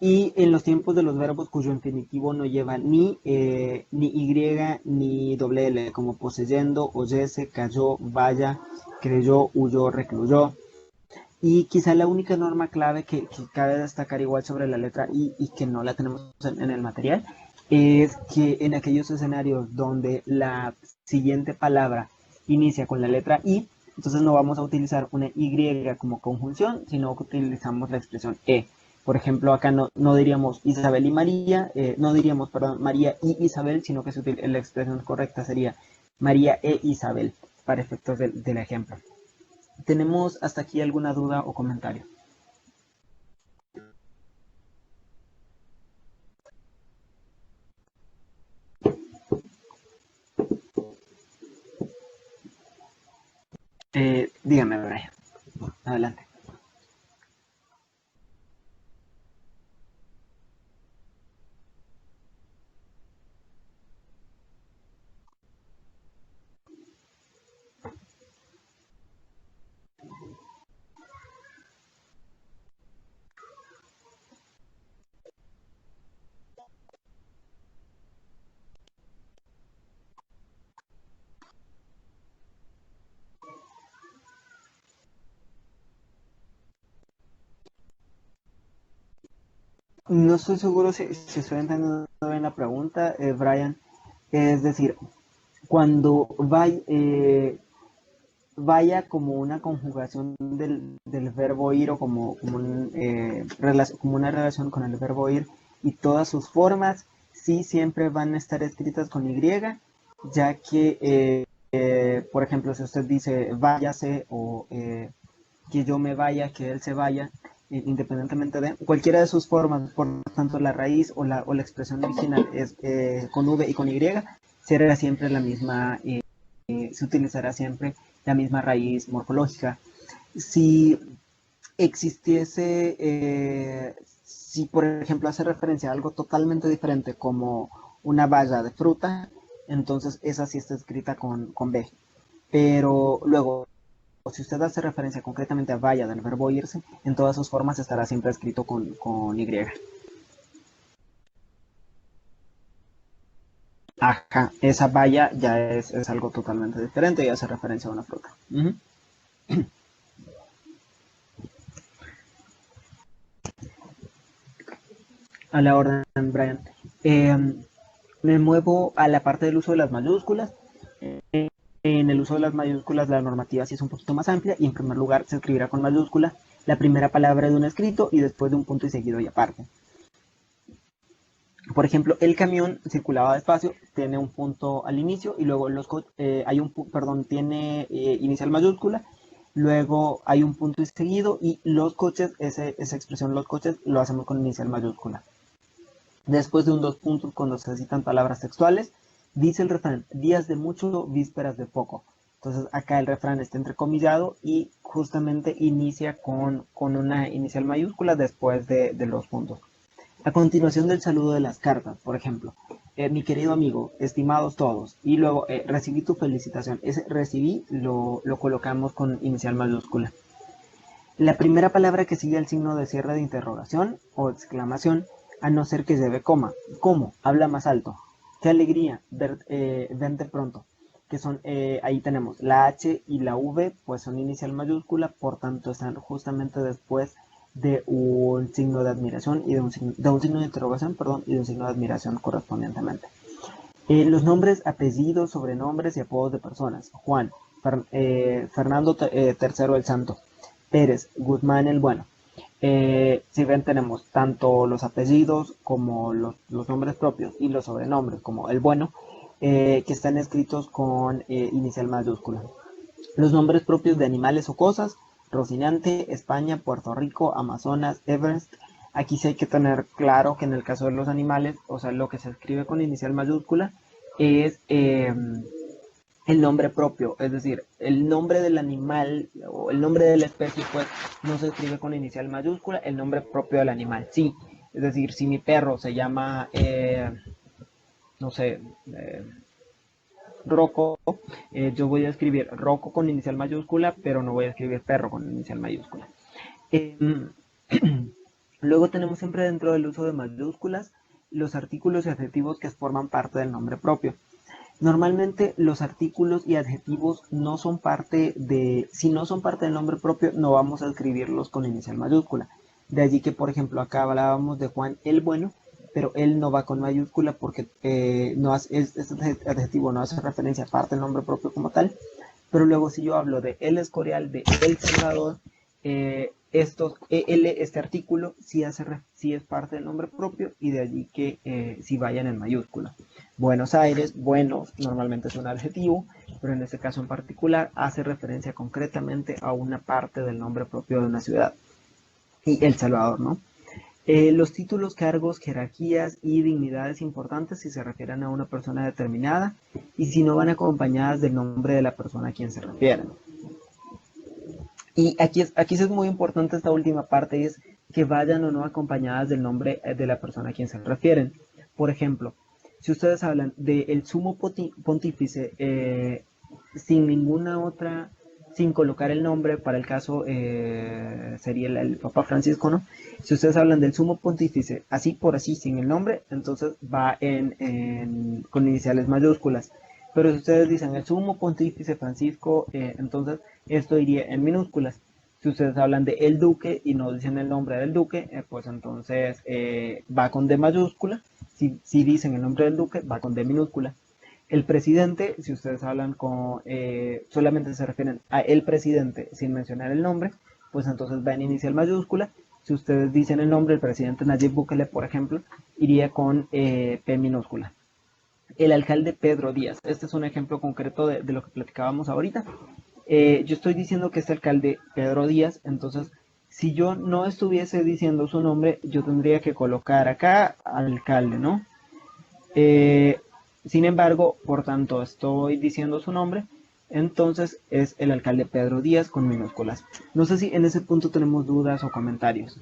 y en los tiempos de los verbos cuyo infinitivo no lleva ni Y ni doble L, como poseyendo, oyese, cayó, vaya, creyó, huyó, recluyó. Y quizá la única norma clave que cabe destacar igual sobre la letra I y que no la tenemos en el material es que en aquellos escenarios donde la siguiente palabra inicia con la letra I, entonces no vamos a utilizar una Y como conjunción, sino que utilizamos la expresión E. Por ejemplo, acá no diríamos Isabel y María, no diríamos, perdón, María y Isabel, sino que la expresión correcta sería María e Isabel, para efectos del ejemplo. ¿Tenemos hasta aquí alguna duda o comentario? Dígame, Brian. Adelante. No estoy seguro si estoy entendiendo bien la pregunta, Brian. Es decir, cuando vaya como una conjugación del verbo ir o como una relación con el verbo ir y todas sus formas, sí siempre van a estar escritas con Y, ya que, por ejemplo, si usted dice váyase o que yo me vaya, que él se vaya, independientemente de cualquiera de sus formas, por tanto la raíz o la expresión original es con V y con Y, será siempre la misma, se utilizará siempre la misma raíz morfológica. Si existiese, si por ejemplo hace referencia a algo totalmente diferente como una valla de fruta, entonces esa sí está escrita con B. Pero luego, si usted hace referencia concretamente a valla del verbo irse, en todas sus formas estará siempre escrito con Y. Ajá, esa valla ya es algo totalmente diferente y hace referencia a una fruta. A la orden, Brian. Me muevo a la parte del uso de las mayúsculas. En el uso de las mayúsculas la normativa sí es un poquito más amplia y en primer lugar se escribirá con mayúsculas la primera palabra de un escrito y después de un punto y seguido y aparte. Por ejemplo, el camión circulaba despacio, tiene un punto al inicio y luego tiene inicial mayúscula, luego hay un punto y seguido y los coches, esa expresión los coches lo hacemos con inicial mayúscula. Después de un dos puntos cuando se citan palabras textuales, dice el refrán, días de mucho, vísperas de poco. Entonces acá el refrán está entrecomillado y justamente inicia con una inicial mayúscula después de los puntos. A continuación del saludo de las cartas, por ejemplo, mi querido amigo, estimados todos, y luego recibí tu felicitación. Ese recibí lo colocamos con inicial mayúscula. La primera palabra que sigue el signo de cierre de interrogación o exclamación, a no ser que lleve coma. ¿Cómo? Habla más alto. Qué alegría verte pronto. Que son, ahí tenemos la H y la V, pues son inicial mayúscula, por tanto están justamente después de un signo de admiración y de un signo de interrogación, perdón, y de un signo de admiración correspondientemente. Los nombres, apellidos, sobrenombres y apodos de personas. Juan, Fernando III el Santo, Pérez, Guzmán el Bueno. Si ven, tenemos tanto los apellidos como los nombres propios y los sobrenombres como el Bueno, que están escritos con inicial mayúscula. Los nombres propios de animales o cosas, Rocinante, España, Puerto Rico, Amazonas, Everest. Aquí sí hay que tener claro que en el caso de los animales, o sea, lo que se escribe con inicial mayúscula es el nombre propio, es decir, el nombre del animal o el nombre de la especie, pues no se escribe con inicial mayúscula, el nombre propio del animal, sí. Es decir, si mi perro se llama, no sé, Rocco, yo voy a escribir Rocco con inicial mayúscula, pero no voy a escribir perro con inicial mayúscula. Eh, Luego tenemos siempre dentro del uso de mayúsculas los artículos y adjetivos que forman parte del nombre propio. Normalmente los artículos y adjetivos no son parte de, si no son parte del nombre propio, no vamos a escribirlos con inicial mayúscula. De allí que, por ejemplo, acá hablábamos de Juan el Bueno, pero él no va con mayúscula porque este adjetivo no hace referencia a parte del nombre propio como tal. Pero luego si yo hablo de el Escorial, de el Salvador, este artículo sí es parte del nombre propio y de allí que sí vayan en mayúscula. Buenos Aires, buenos, normalmente es un adjetivo, pero en este caso en particular hace referencia concretamente a una parte del nombre propio de una ciudad. Y El Salvador, ¿no? Los títulos, cargos, jerarquías y dignidades importantes si se refieren a una persona determinada y si no van acompañadas del nombre de la persona a quien se refieren. Y aquí es muy importante esta última parte, y es que vayan o no acompañadas del nombre de la persona a quien se refieren. Por ejemplo, si ustedes hablan del sumo pontífice sin ninguna otra, sin colocar el nombre, para el caso sería el Papa Francisco, ¿no? Si ustedes hablan del sumo pontífice así por así, sin el nombre, entonces va con iniciales mayúsculas. Pero si ustedes dicen el sumo pontífice Francisco, entonces esto iría en minúsculas. Si ustedes hablan de el duque y no dicen el nombre del duque, pues entonces va con D mayúscula. Si dicen el nombre del duque, va con D minúscula. El presidente, si ustedes hablan solamente se refieren a el presidente sin mencionar el nombre, pues entonces va en inicial mayúscula. Si ustedes dicen el nombre, el presidente Nayib Bukele, por ejemplo, iría con P minúscula. El alcalde Pedro Díaz. Este es un ejemplo concreto de lo que platicábamos ahorita. Yo estoy diciendo que este alcalde Pedro Díaz, entonces si yo no estuviese diciendo su nombre, yo tendría que colocar acá alcalde, ¿no? Sin embargo, por tanto, estoy diciendo su nombre, entonces es el alcalde Pedro Díaz con minúsculas. No sé si en ese punto tenemos dudas o comentarios.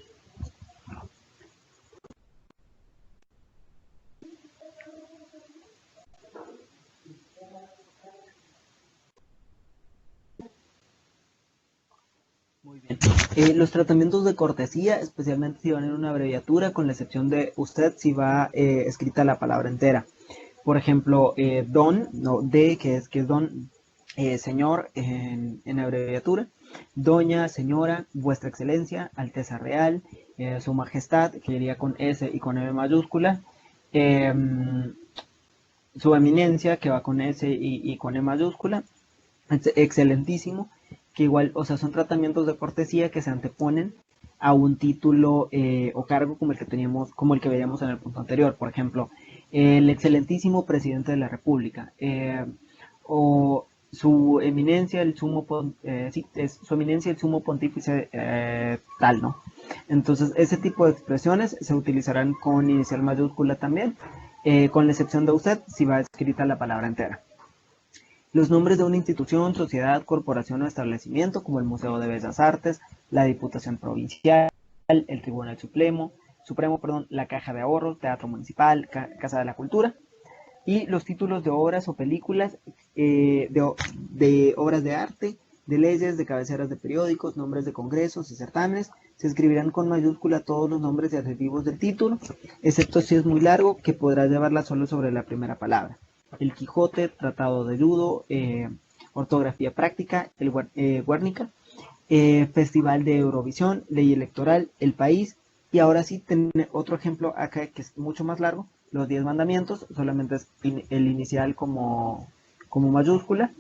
Muy bien. Los tratamientos de cortesía, especialmente si van en una abreviatura, con la excepción de usted, si va escrita la palabra entera. Por ejemplo, don, no, de, que es don, señor en abreviatura, doña, señora, vuestra excelencia, alteza real, su majestad, que iría con S y con M mayúscula, eh, su eminencia, que va con S y con E mayúscula, excelentísimo, que igual, o sea, son tratamientos de cortesía que se anteponen a un título o cargo como el que teníamos, como el que veíamos en el punto anterior. Por ejemplo, el excelentísimo presidente de la República, o su eminencia, sí, es su eminencia, el sumo pontífice tal, ¿no? Entonces, ese tipo de expresiones se utilizarán con inicial mayúscula también, con la excepción de usted, si va escrita la palabra entera. Los nombres de una institución, sociedad, corporación o establecimiento, como el Museo de Bellas Artes, la Diputación Provincial, el Tribunal Supremo, la Caja de Ahorros, Teatro Municipal, Casa de la Cultura. Y los títulos de obras o películas, de obras de arte, de leyes, de cabeceras de periódicos, nombres de congresos y certámenes, se escribirán con mayúscula todos los nombres y adjetivos del título, excepto si es muy largo, que podrá llevarla solo sobre la primera palabra. El Quijote, Tratado de Judo, Ortografía Práctica, el Guernica, Festival de Eurovisión, Ley Electoral, El País. Y ahora sí, otro ejemplo acá que es mucho más largo, los 10 mandamientos, solamente es el inicial como mayúscula.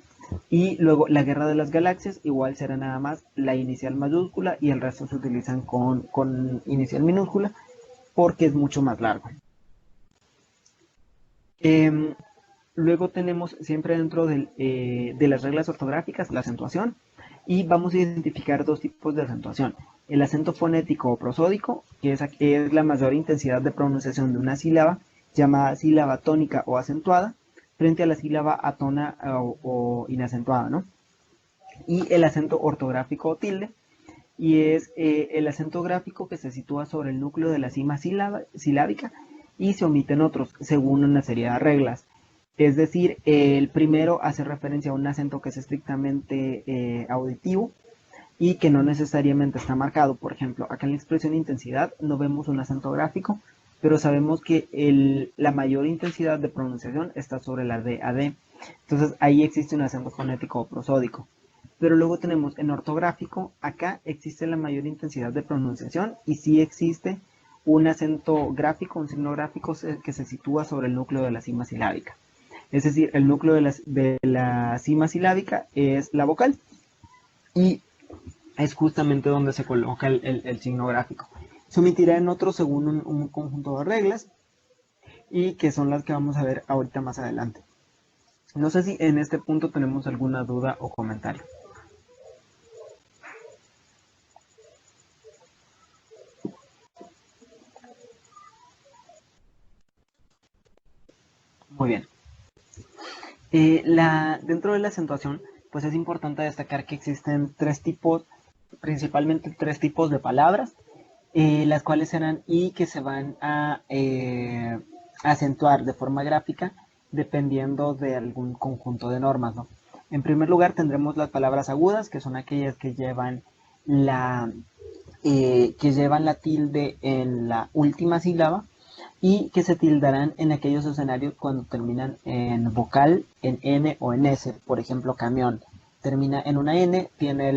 Y luego la Guerra de las Galaxias, igual será nada más la inicial mayúscula y el resto se utilizan con inicial minúscula porque es mucho más largo. Eh, Luego tenemos siempre dentro de las reglas ortográficas la acentuación y vamos a identificar dos tipos de acentuación. El acento fonético o prosódico, que es la mayor intensidad de pronunciación de una sílaba, llamada sílaba tónica o acentuada, frente a la sílaba atona o inacentuada, ¿no? Y el acento ortográfico o tilde, y es el acento gráfico que se sitúa sobre el núcleo de la cima silábica y se omiten otros, según una serie de reglas. Es decir, el primero hace referencia a un acento que es estrictamente auditivo y que no necesariamente está marcado. Por ejemplo, acá en la expresión intensidad no vemos un acento gráfico, pero sabemos que la mayor intensidad de pronunciación está sobre la D a D. Entonces ahí existe un acento fonético o prosódico. Pero luego tenemos en ortográfico, acá existe la mayor intensidad de pronunciación y sí existe un acento gráfico, un signo gráfico que se sitúa sobre el núcleo de la cima silábica. Es decir, el núcleo de la cima silábica es la vocal y es justamente donde se coloca el signo gráfico. Se omitirá en otro según un conjunto de reglas y que son las que vamos a ver ahorita más adelante. No sé si en este punto tenemos alguna duda o comentario. Muy bien. Dentro de la acentuación, pues es importante destacar que existen principalmente tres tipos de palabras, las cuales serán y que se van a acentuar de forma gráfica dependiendo de algún conjunto de normas, ¿no? En primer lugar tendremos las palabras agudas, que son aquellas que llevan la tilde en la última sílaba y que se tildarán en aquellos escenarios cuando terminan en vocal, en N o en S. Por ejemplo, camión termina en una N, tiene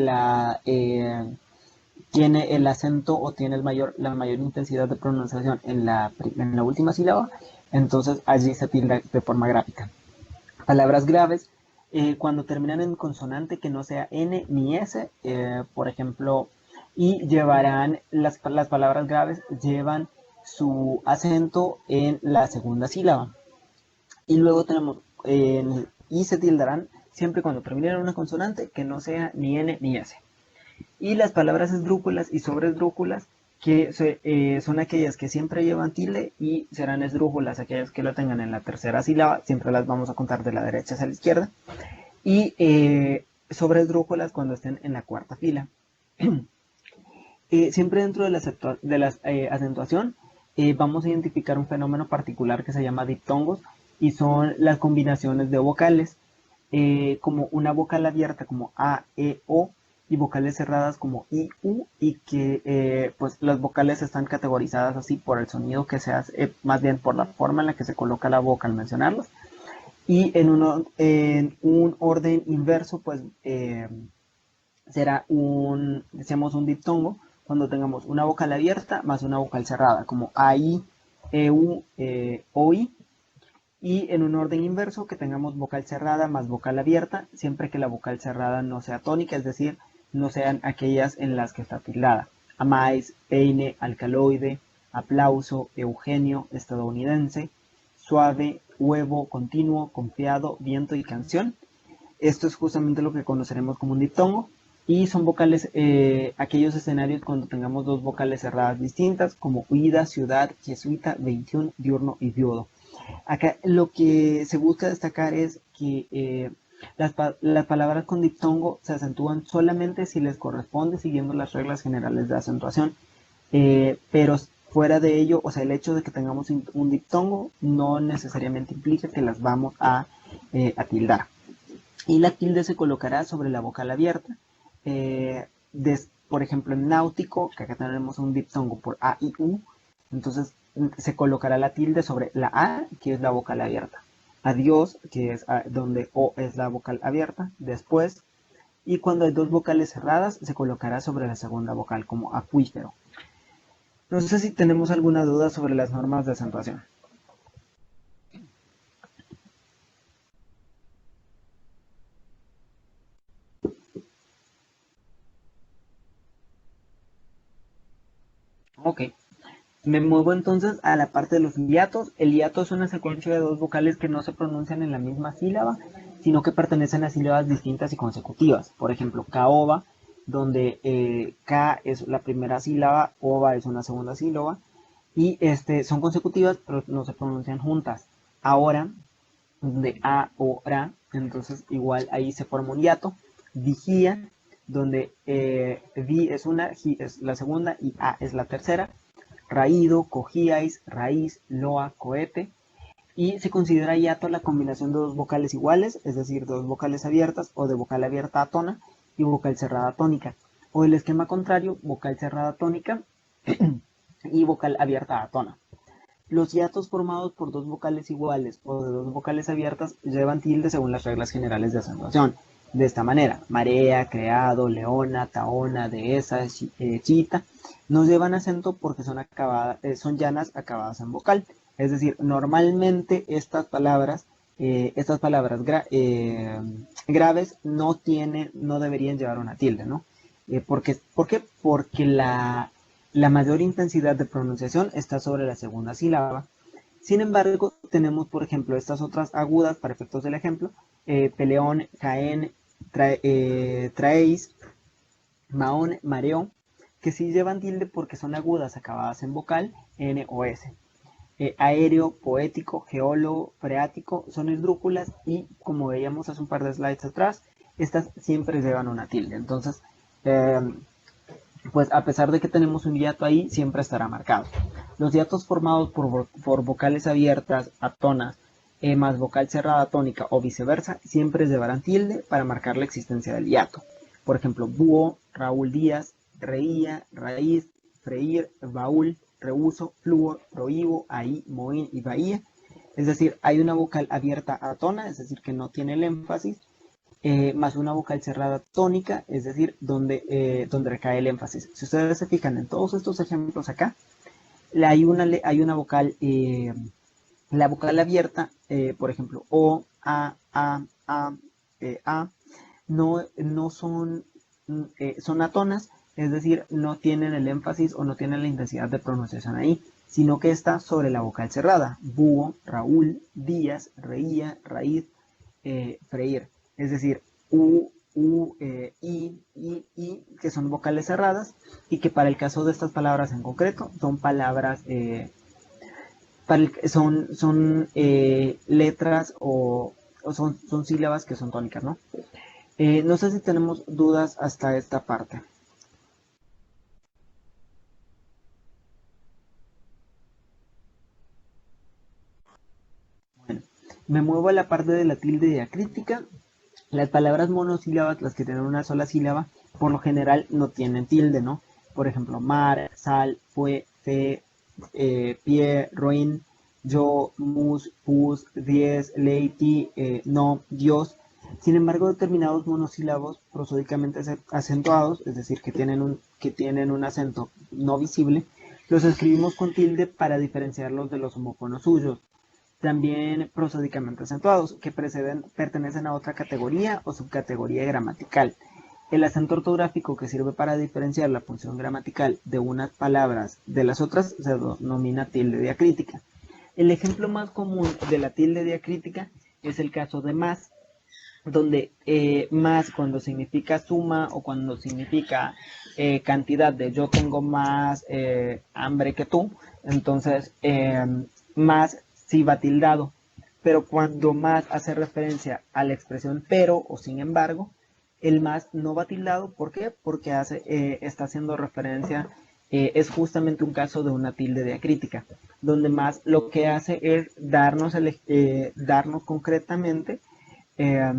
el acento o tiene la mayor intensidad de pronunciación en la última sílaba, entonces allí se tilda de forma gráfica. Palabras graves, cuando terminan en consonante que no sea N ni S, por ejemplo, y llevarán, las palabras graves llevan su acento en la segunda sílaba. Y luego tenemos, y se tildarán siempre cuando terminen en una consonante que no sea ni N ni S. Y las palabras esdrújulas y sobresdrújulas, que son aquellas que siempre llevan tilde y serán esdrújulas aquellas que lo tengan en la tercera sílaba, siempre las vamos a contar de la derecha hacia la izquierda, y sobresdrújulas cuando estén en la cuarta fila. Siempre dentro de la acentuación vamos a identificar un fenómeno particular que se llama diptongos y son las combinaciones de vocales, como una vocal abierta como A, E, O y vocales cerradas como I, U, y que pues las vocales están categorizadas así por el sonido que se hace, más bien por la forma en la que se coloca la boca al mencionarlas. Y en un orden inverso, pues será decíamos un diptongo cuando tengamos una vocal abierta más una vocal cerrada, como AI, EU, OI. Y en un orden inverso, que tengamos vocal cerrada más vocal abierta, siempre que la vocal cerrada no sea tónica, es decir, no sean aquellas en las que está tildada. Amáis, peine, alcaloide, aplauso, Eugenio, estadounidense, suave, huevo, continuo, confiado, viento y canción. Esto es justamente lo que conoceremos como un diptongo. Y son vocales, aquellos escenarios cuando tengamos dos vocales cerradas distintas, como huida, ciudad, jesuita, 21, diurno y viudo. Acá lo que se busca destacar es que las palabras con diptongo se acentúan solamente si les corresponde siguiendo las reglas generales de acentuación, pero Fuera de ello, o sea, el hecho de que tengamos un diptongo no necesariamente implica que las vamos a tildar. Y la tilde se colocará sobre la vocal abierta. Por ejemplo, en náutico, que acá tenemos un diptongo por A y U, entonces se colocará la tilde sobre la A, que es la vocal abierta. Adiós, que es donde O es la vocal abierta, después. Y cuando hay dos vocales cerradas, se colocará sobre la segunda vocal, como acuífero. No sé si tenemos alguna duda sobre las normas de acentuación. Ok, me muevo entonces a la parte de los hiatos. El hiato es una secuencia de dos vocales que no se pronuncian en la misma sílaba, sino que pertenecen a sílabas distintas y consecutivas. Por ejemplo, caoba, donde K es la primera sílaba, ova es una segunda sílaba, y son consecutivas, pero no se pronuncian juntas. Ahora, donde A o Ra, entonces igual ahí se forma un hiato. Vigía, donde Vi es una, Gi es la segunda y A es la tercera. Raído, cogíais, raíz, loa, cohete. Y se considera hiato la combinación de dos vocales iguales, es decir, dos vocales abiertas o de vocal abierta atona y vocal cerrada tónica. O el esquema contrario, vocal cerrada tónica y vocal abierta atona. Los hiatos formados por dos vocales iguales o de dos vocales abiertas llevan tilde según las reglas generales de acentuación. De esta manera, marea, creado, leona, taona, dehesa, chita, no llevan acento porque son llanas acabadas en vocal. Es decir, normalmente estas palabras graves no deberían llevar una tilde, ¿no? ¿Por qué? Porque la mayor intensidad de pronunciación está sobre la segunda sílaba. Sin embargo, tenemos, por ejemplo, estas otras agudas, para efectos del ejemplo, peleón, caen, traéis, maón, mareo, que sí llevan tilde porque son agudas acabadas en vocal, N o S. Aéreo, poético, geólogo, freático, son esdrújulas y, como veíamos hace un par de slides atrás, estas siempre llevan una tilde. Entonces, pues a pesar de que tenemos un hiato ahí, siempre estará marcado. Los hiatos formados por vocales abiertas, atonas, más vocal cerrada tónica o viceversa, siempre llevarán tilde para marcar la existencia del hiato. Por ejemplo, búho, Raúl Díaz, reía, raíz, freír, baúl, reuso, fluo, prohíbo, ahí, moín y bahía. Es decir, hay una vocal abierta atona, es decir, que no tiene el énfasis, más una vocal cerrada tónica, es decir, donde recae el énfasis. Si ustedes se fijan en todos estos ejemplos acá, hay una vocal, la vocal abierta, por ejemplo, O, A, no son atonas, es decir, no tienen el énfasis o no tienen la intensidad de pronunciación ahí, sino que está sobre la vocal cerrada. Búho, Raúl, Díaz, reía, raíz, freír. Es decir, I, que son vocales cerradas y que para el caso de estas palabras en concreto son palabras, son letras o son sílabas que son tónicas, ¿no? No sé si tenemos dudas hasta esta parte. Bueno, me muevo a la parte de la tilde diacrítica. Las palabras monosílabas, las que tienen una sola sílaba, por lo general no tienen tilde, ¿no? Por ejemplo, mar, sal, fue, fe, pie, ruin, yo, mus, pus, diez, leiti, no, Dios. Sin embargo, determinados monosílabos prosódicamente acentuados, es decir, que tienen un acento no visible, los escribimos con tilde para diferenciarlos de los homófonos suyos. También prosódicamente acentuados, que pertenecen a otra categoría o subcategoría gramatical. El acento ortográfico que sirve para diferenciar la función gramatical de unas palabras de las otras se denomina tilde diacrítica. El ejemplo más común de la tilde diacrítica es el caso de más, donde más cuando significa suma o cuando significa cantidad de yo tengo más hambre que tú, entonces más sí va tildado, pero cuando más hace referencia a la expresión pero o sin embargo, el más no va tildado. ¿Por qué? Porque está haciendo referencia es justamente un caso de una tilde diacrítica, donde más lo que hace es darnos concretamente eh,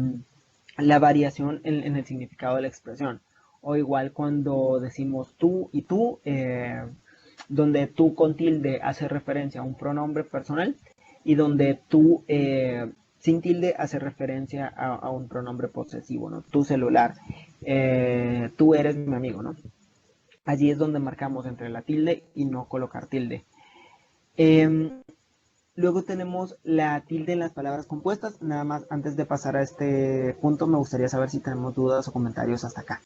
la variación en el significado de la expresión. O igual cuando decimos tú y tú, donde tú con tilde hace referencia a un pronombre personal y donde tú sin tilde hace referencia a un pronombre posesivo, ¿no? Tu celular, tú eres mi amigo, ¿no? Allí es donde marcamos entre la tilde y no colocar tilde. Luego tenemos la tilde en las palabras compuestas. Nada más, antes de pasar a este punto, me gustaría saber si tenemos dudas o comentarios hasta acá.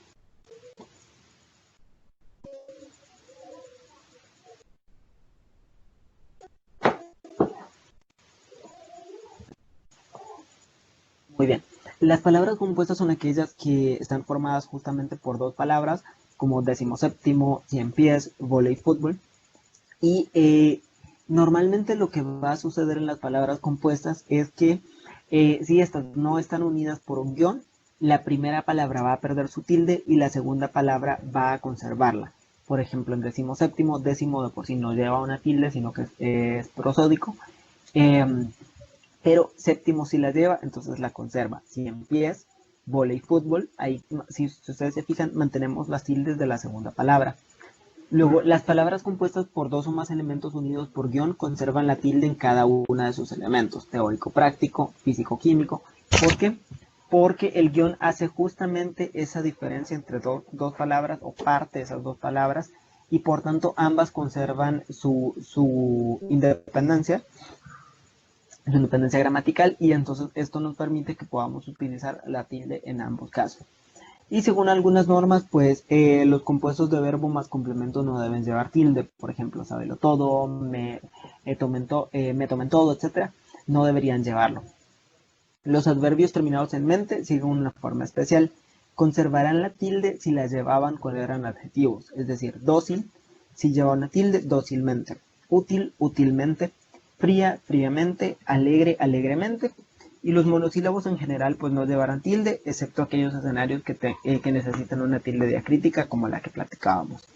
Muy bien. Las palabras compuestas son aquellas que están formadas justamente por dos palabras, como decimoséptimo, cien pies, volei, fútbol. Y normalmente lo que va a suceder en las palabras compuestas es que si estas no están unidas por un guión, la primera palabra va a perder su tilde y la segunda palabra va a conservarla. Por ejemplo, en decimoséptimo, décimo de por sí no lleva una tilde, sino que es prosódico. Pero séptimo sí la lleva, entonces la conserva. Cien pies, volei, fútbol, ahí si ustedes se fijan, mantenemos las tildes de la segunda palabra. Luego, las palabras compuestas por dos o más elementos unidos por guión conservan la tilde en cada uno de sus elementos, teórico, práctico, físico, químico. ¿Por qué? Porque el guión hace justamente esa diferencia entre dos palabras o parte de esas dos palabras y por tanto ambas conservan su independencia gramatical y entonces esto nos permite que podamos utilizar la tilde en ambos casos. Y según algunas normas, pues los compuestos de verbo más complemento no deben llevar tilde. Por ejemplo, sábelo todo, me tomen todo, etc. No deberían llevarlo. Los adverbios terminados en mente siguen una forma especial. Conservarán la tilde si la llevaban cuando eran adjetivos. Es decir, dócil, si lleva una tilde, dócilmente. Útil, útilmente. Fría, fríamente. Alegre, alegremente. Y los monosílabos en general pues no llevarán tilde, excepto aquellos escenarios que necesitan una tilde diacrítica como la que platicábamos.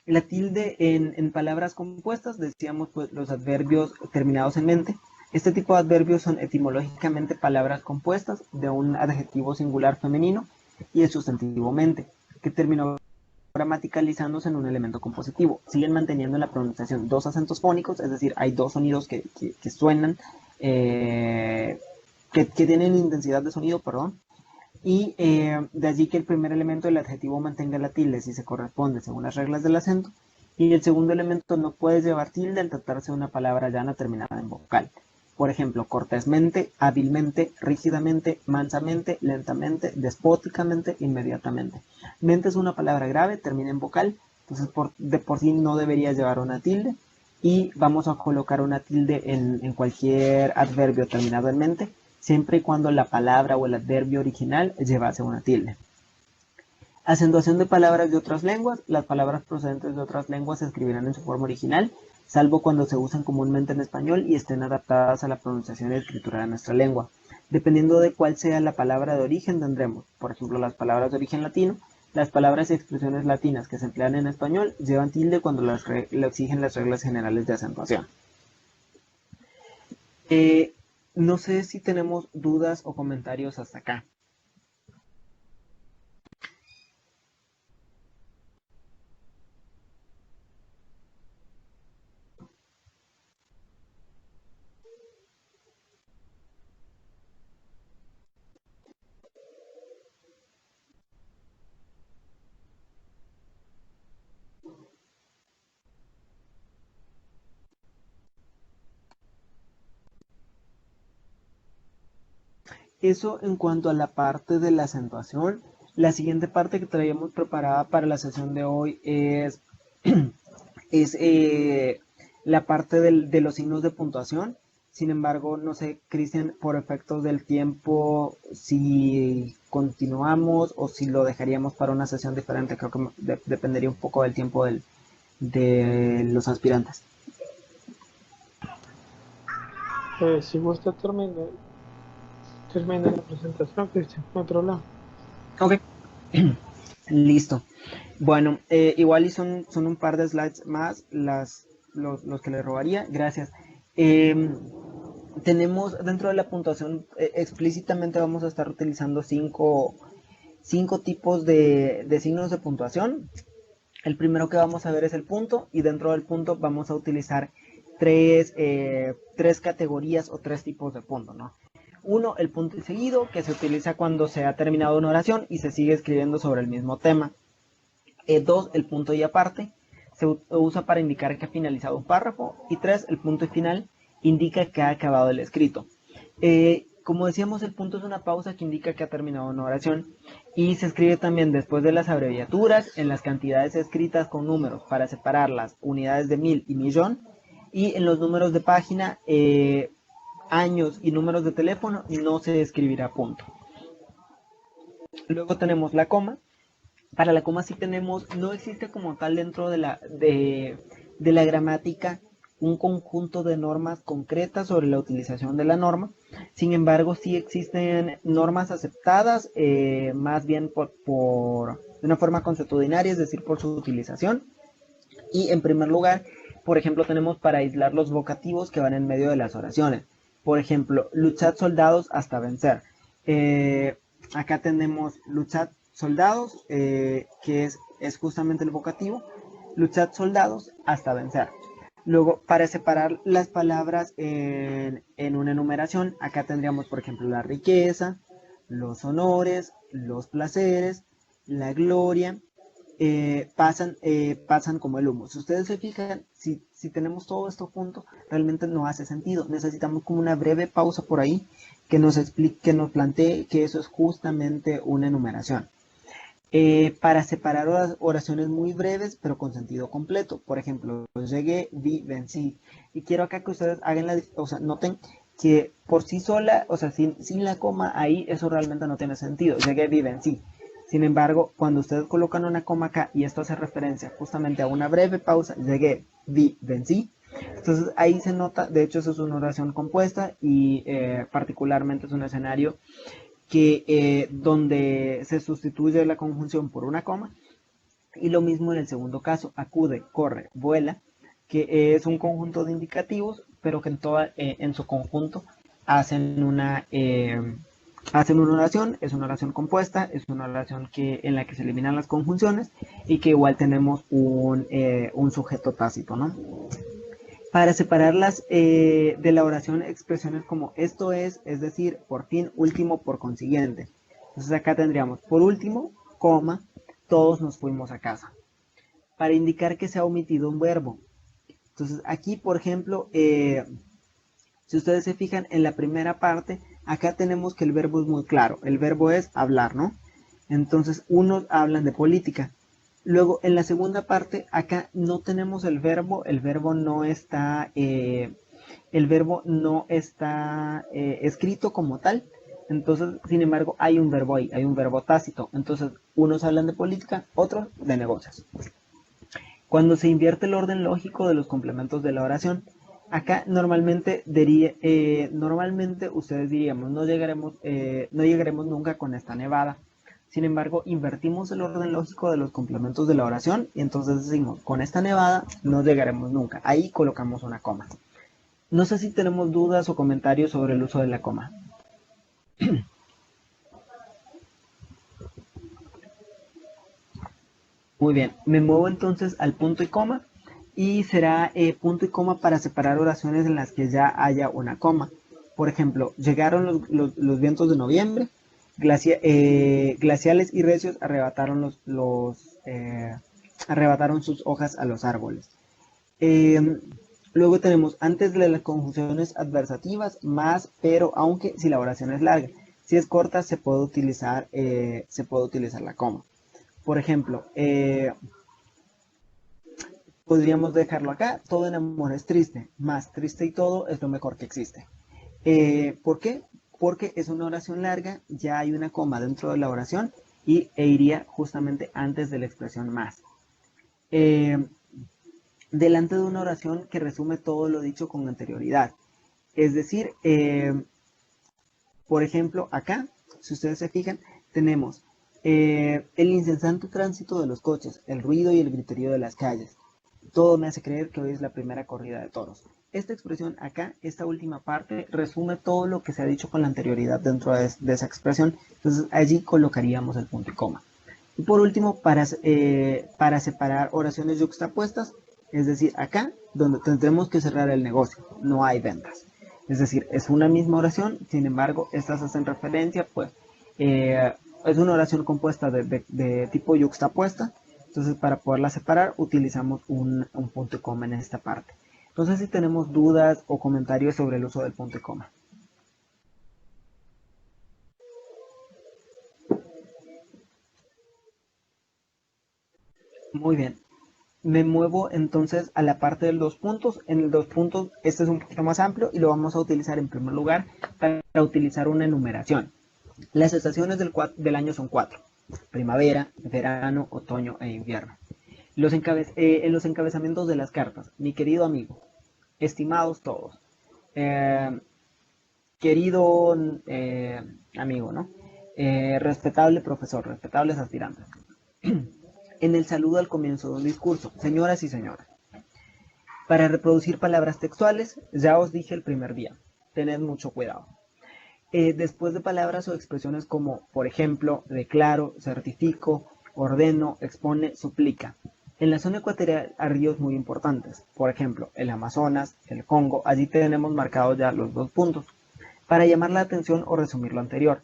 La tilde en palabras compuestas, decíamos pues los adverbios terminados en mente. Este tipo de adverbios son etimológicamente palabras compuestas de un adjetivo singular femenino y el sustantivo mente, que terminó gramaticalizándose en un elemento compositivo. Siguen manteniendo en la pronunciación dos acentos fónicos, es decir, hay dos sonidos que suenan, que tienen intensidad de sonido, perdón, y de allí que el primer elemento del adjetivo mantenga la tilde si se corresponde según las reglas del acento, y el segundo elemento no puede llevar tilde al tratarse de una palabra llana terminada en vocal. Por ejemplo, cortésmente, hábilmente, rígidamente, mansamente, lentamente, despóticamente, inmediatamente. Mente es una palabra grave, termina en vocal, entonces de por sí no debería llevar una tilde. Y vamos a colocar una tilde en cualquier adverbio terminado en mente, siempre y cuando la palabra o el adverbio original llevase una tilde. Acentuación de palabras de otras lenguas. Las palabras procedentes de otras lenguas se escribirán en su forma original, salvo cuando se usan comúnmente en español y estén adaptadas a la pronunciación y escritura de nuestra lengua. Dependiendo de cuál sea la palabra de origen, tendremos, por ejemplo, las palabras de origen latino. Las palabras y expresiones latinas que se emplean en español llevan tilde cuando lo exigen las reglas generales de acentuación. No sé si tenemos dudas o comentarios hasta acá. Eso en cuanto a la parte de la acentuación. La siguiente parte que traíamos preparada para la sesión de hoy es, es la parte de los signos de puntuación. Sin embargo, no sé, Cristian, por efectos del tiempo, si continuamos o si lo dejaríamos para una sesión diferente. Creo que dependería un poco del tiempo de los aspirantes. Si gusta, termina la presentación, Cristian, no hay problema. Ok. Listo. Bueno, igual y son un par de slides más los que le robaría. Gracias. Tenemos dentro de la puntuación, explícitamente vamos a estar utilizando cinco tipos de signos de puntuación. El primero que vamos a ver es el punto, y dentro del punto vamos a utilizar tres categorías o tres tipos de punto, ¿no? Uno, el punto y seguido, que se utiliza cuando se ha terminado una oración y se sigue escribiendo sobre el mismo tema. Dos, el punto y aparte, se usa para indicar que ha finalizado un párrafo. Y tres, el punto y final, indica que ha acabado el escrito. Como decíamos, el punto es una pausa que indica que ha terminado una oración, y se escribe también después de las abreviaturas, en las cantidades escritas con números para separar las unidades de mil y millón, y en los números de página, años y números de teléfono no se escribirá punto. Luego tenemos la coma. Para la coma sí tenemos, no existe como tal dentro de la gramática un conjunto de normas concretas sobre la utilización de la norma. Sin embargo, sí existen normas aceptadas, más bien de una forma consuetudinaria, es decir, por su utilización. Y en primer lugar, por ejemplo, tenemos para aislar los vocativos que van en medio de las oraciones. Por ejemplo, luchad soldados hasta vencer. Acá tenemos luchad soldados, que es justamente el vocativo. Luchad soldados hasta vencer. Luego, para separar las palabras en una enumeración, acá tendríamos, por ejemplo, la riqueza, los honores, los placeres, la gloria, pasan como el humo. Si ustedes se fijan, si tenemos todo esto junto, realmente no hace sentido. Necesitamos como una breve pausa por ahí que nos explique, que nos plantee que eso es justamente una enumeración. Para separar oraciones muy breves pero con sentido completo. Por ejemplo, llegué, vi, vencí. Y quiero acá que ustedes noten que por sí sola, o sea, sin la coma ahí, eso realmente no tiene sentido. Llegué, vi, vencí. Sin embargo, cuando ustedes colocan una coma acá y esto hace referencia justamente a una breve pausa, llegué, vi, vencí. Entonces ahí se nota, de hecho eso es una oración compuesta, y particularmente es un escenario donde se sustituye la conjunción por una coma. Y lo mismo en el segundo caso, acude, corre, vuela, que es un conjunto de indicativos, pero que en su conjunto hacen hacen una oración. Es una oración compuesta, es una oración en la que se eliminan las conjunciones, y que igual tenemos un sujeto tácito, ¿no? Para separarlas de la oración, expresiones como esto es decir, por fin, último, por consiguiente. Entonces acá tendríamos, por último, coma, todos nos fuimos a casa. Para indicar que se ha omitido un verbo. Entonces aquí, por ejemplo, si ustedes se fijan en la primera parte, acá tenemos que el verbo es muy claro. El verbo es hablar, ¿no? Entonces, unos hablan de política. Luego, en la segunda parte, acá no tenemos el verbo no está, escrito como tal. Entonces, sin embargo, hay un verbo ahí, hay un verbo tácito. Entonces, unos hablan de política, otros de negocios. Cuando se invierte el orden lógico de los complementos de la oración, acá normalmente ustedes diríamos, no llegaremos nunca con esta nevada. Sin embargo, invertimos el orden lógico de los complementos de la oración, y entonces decimos, con esta nevada no llegaremos nunca. Ahí colocamos una coma. No sé si tenemos dudas o comentarios sobre el uso de la coma. Muy bien, me muevo entonces al punto y coma, y será punto y coma para separar oraciones en las que ya haya una coma. Por ejemplo, llegaron los vientos de noviembre, glaciales y recios arrebataron arrebataron sus hojas a los árboles. Luego tenemos antes de las conjunciones adversativas, más, pero, aunque, si la oración es larga. Si es corta, se puede utilizar la coma. Por ejemplo, podríamos dejarlo acá, todo en amor es triste, más triste y todo es lo mejor que existe. ¿Por qué? Porque es una oración larga, ya hay una coma dentro de la oración, e iría justamente antes de la expresión más. Delante de una oración que resume todo lo dicho con anterioridad. Es decir, por ejemplo, acá, si ustedes se fijan, tenemos El incesante tránsito de los coches, el ruido y el griterío de las calles. Todo me hace creer que hoy es la primera corrida de toros. Esta expresión acá, esta última parte, resume todo lo que se ha dicho con la anterioridad dentro de esa expresión. Entonces allí colocaríamos el punto y coma. Y por último, para separar oraciones yuxtapuestas, es decir, acá donde tendremos que cerrar el negocio, no hay ventas. Es decir, es una misma oración, sin embargo, estas hacen referencia, pues, es una oración compuesta de tipo yuxtapuesta. Entonces, para poderla separar, utilizamos un punto y coma en esta parte. Entonces, si tenemos dudas o comentarios sobre el uso del punto y coma. Muy bien. Me muevo entonces a la parte del dos puntos. En el dos puntos, este es un poquito más amplio y lo vamos a utilizar en primer lugar para utilizar una enumeración. Las estaciones del año son 4. Primavera, verano, otoño e invierno. En los encabezamientos de las cartas, mi querido amigo, estimados todos, eh, querido amigo, ¿no? Respetable profesor, respetables aspirantes. En el saludo al comienzo de un discurso, señoras y señores. Para reproducir palabras textuales, ya os dije el primer día, tened mucho cuidado. Después de palabras o expresiones como, por ejemplo, declaro, certifico, ordeno, expone, suplica. En la zona ecuatorial hay ríos muy importantes, por ejemplo, el Amazonas, el Congo, allí tenemos marcados ya los dos puntos. Para llamar la atención o resumir lo anterior,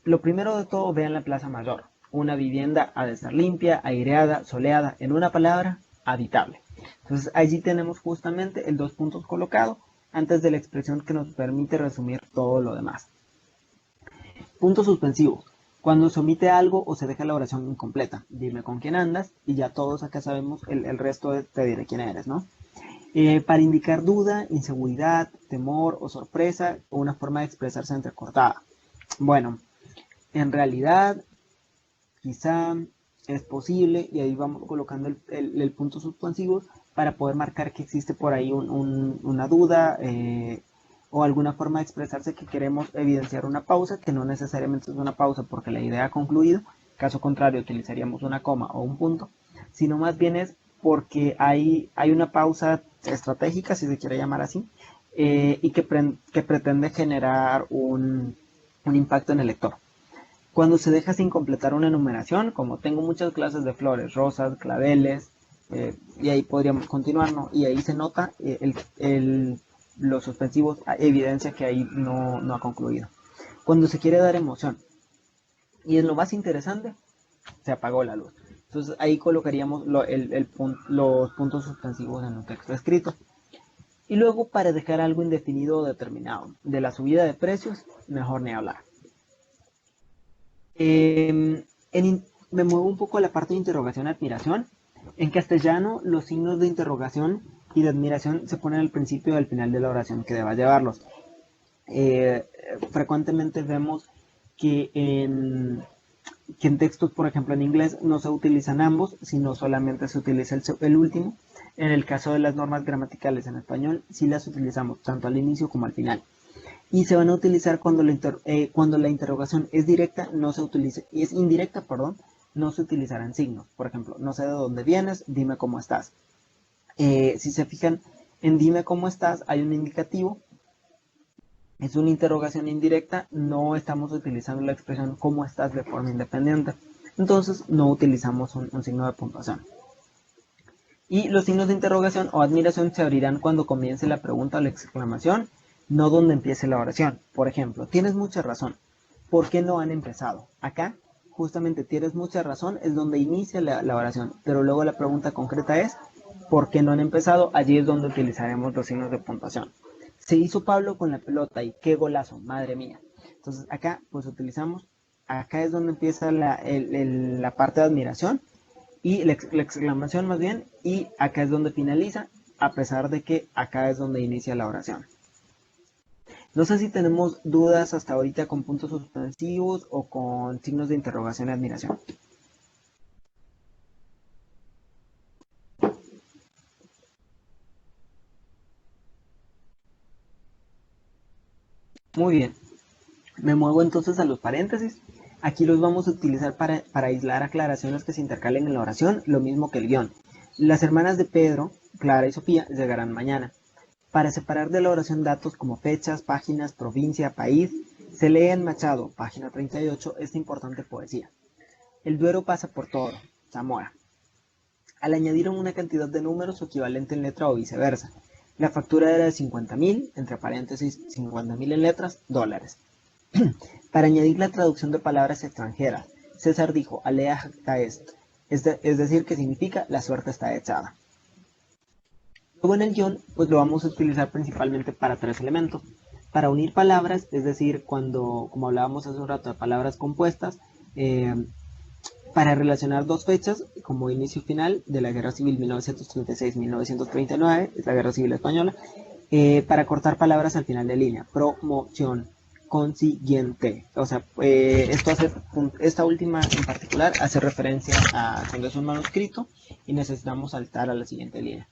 lo primero de todo, vean la Plaza Mayor. Una vivienda ha de estar limpia, aireada, soleada, en una palabra, habitable. Entonces allí tenemos justamente el dos puntos colocado antes de la expresión que nos permite resumir todo lo demás. Puntos suspensivos. Cuando se omite algo o se deja la oración incompleta. Dime con quién andas y ya todos acá sabemos el resto te diré quién eres, ¿no? Para indicar duda, inseguridad, temor o sorpresa o una forma de expresarse entrecortada. Bueno, en realidad, quizá, es posible, y ahí vamos colocando el punto suspensivo para poder marcar que existe por ahí una duda o alguna forma de expresarse que queremos evidenciar una pausa, que no necesariamente es una pausa porque la idea ha concluido, caso contrario utilizaríamos una coma o un punto, sino más bien es porque hay una pausa estratégica, si se quiere llamar así, y que pretende generar un impacto en el lector. Cuando se deja sin completar una enumeración, como tengo muchas clases de flores, rosas, claveles, y ahí podríamos continuar, ¿no? Y ahí se nota los suspensivos, evidencia que ahí no ha concluido. Cuando se quiere dar emoción, y es lo más interesante, se apagó la luz. Entonces ahí colocaríamos los puntos suspensivos en un texto escrito. Y luego para dejar algo indefinido o determinado. De la subida de precios, mejor ni hablar. Me muevo un poco a la parte de interrogación y admiración. En castellano, los signos de interrogación y de admiración se ponen al principio y al final de la oración que deba llevarlos. Frecuentemente vemos que en textos, por ejemplo en inglés, no se utilizan ambos, sino solamente se utiliza el último. En el caso de las normas gramaticales en español, sí las utilizamos tanto al inicio como al final. Y se van a utilizar cuando la interrogación es directa, no se utilice, y es indirecta, perdón, no se utilizarán signos. Por ejemplo, no sé de dónde vienes, dime cómo estás. Si se fijan en dime cómo estás, hay un indicativo. Es una interrogación indirecta, no estamos utilizando la expresión cómo estás de forma independiente. Entonces no utilizamos un signo de puntuación. Y los signos de interrogación o admiración se abrirán cuando comience la pregunta o la exclamación, no donde empiece la oración. Por ejemplo, tienes mucha razón. ¿Por qué no han empezado? Acá, justamente tienes mucha razón, es donde inicia la oración. Pero luego la pregunta concreta es, ¿por qué no han empezado? Allí es donde utilizaremos los signos de puntuación. Se hizo Pablo con la pelota y qué golazo, madre mía. Entonces acá, pues utilizamos, acá es donde empieza la parte de admiración y la exclamación más bien, y acá es donde finaliza, a pesar de que acá es donde inicia la oración. No sé si tenemos dudas hasta ahorita con puntos suspensivos o con signos de interrogación y admiración. Muy bien. Me muevo entonces a los paréntesis. Aquí los vamos a utilizar para aislar aclaraciones que se intercalen en la oración, lo mismo que el guión. Las hermanas de Pedro, Clara y Sofía, llegarán mañana. Para separar de la oración datos como fechas, páginas, provincia, país, se lee en Machado, página 38, esta importante poesía. El Duero pasa por Toro, Zamora. Al añadir una cantidad de números su equivalente en letra o viceversa. La factura era de 50.000, entre paréntesis, 50.000 en letras, dólares. Para añadir la traducción de palabras extranjeras, César dijo, alea jacta est, es decir, que significa la suerte está echada. Luego en el guión, pues lo vamos a utilizar principalmente para 3 elementos. Para unir palabras, es decir, cuando, como hablábamos hace un rato de palabras compuestas, para relacionar 2 fechas, como inicio y final de la Guerra Civil 1936-1939, es la Guerra Civil Española, para cortar palabras al final de línea, promoción, consiguiente. O sea, esta última en particular hace referencia a cuando es un manuscrito y necesitamos saltar a la siguiente línea.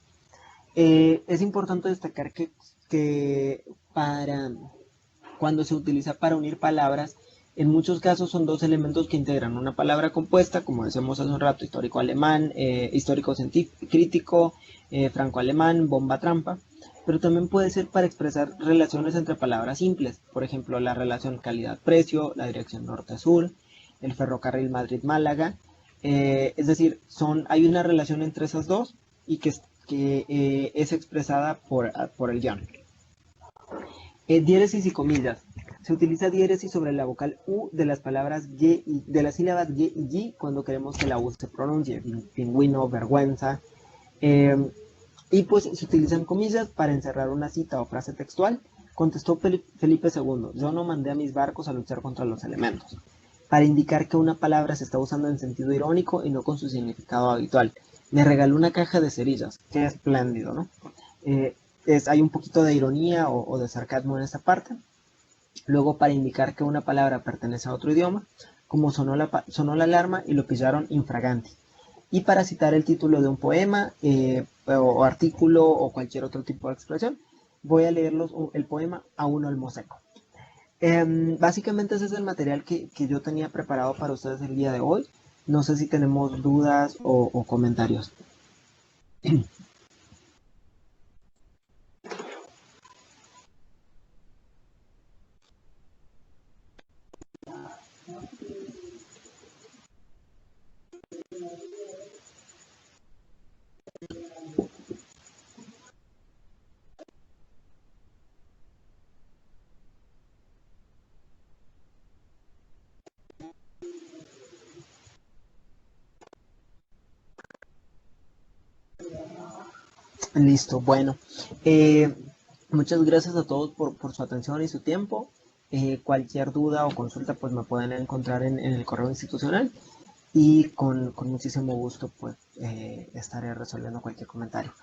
Es importante destacar que para cuando se utiliza para unir palabras, en muchos casos son 2 elementos que integran una palabra compuesta, como decíamos hace un rato, histórico alemán, histórico crítico, franco-alemán, bomba trampa, pero también puede ser para expresar relaciones entre palabras simples, por ejemplo, la relación calidad-precio, la dirección norte-sur, el ferrocarril Madrid-Málaga, es decir, hay una relación entre esas 2 y que es expresada por el guión. Diéresis y comillas. Se utiliza diéresis sobre la vocal U de las palabras y, de las sílabas Y y Y cuando queremos que la U se pronuncie, pingüino, vergüenza. Y pues se utilizan comillas para encerrar una cita o frase textual. Contestó Felipe II, yo no mandé a mis barcos a luchar contra los elementos. Para indicar que una palabra se está usando en sentido irónico y no con su significado habitual. Me regaló una caja de cerillas, qué espléndido, ¿no? Hay un poquito de ironía o de sarcasmo en esta parte. Luego para indicar que una palabra pertenece a otro idioma, como sonó la alarma y lo pillaron infraganti. Y para citar el título de un poema o artículo o cualquier otro tipo de expresión, voy a leerlos el poema A uno al moseco. Básicamente ese es el material que yo tenía preparado para ustedes el día de hoy. No sé si tenemos dudas o comentarios. Listo, bueno. Muchas gracias a todos por su atención y su tiempo. Cualquier duda o consulta pues me pueden encontrar en el correo institucional y con muchísimo gusto pues estaré resolviendo cualquier comentario.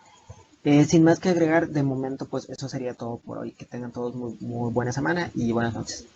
Sin más que agregar, de momento pues eso sería todo por hoy. Que tengan todos muy buena semana y buenas noches.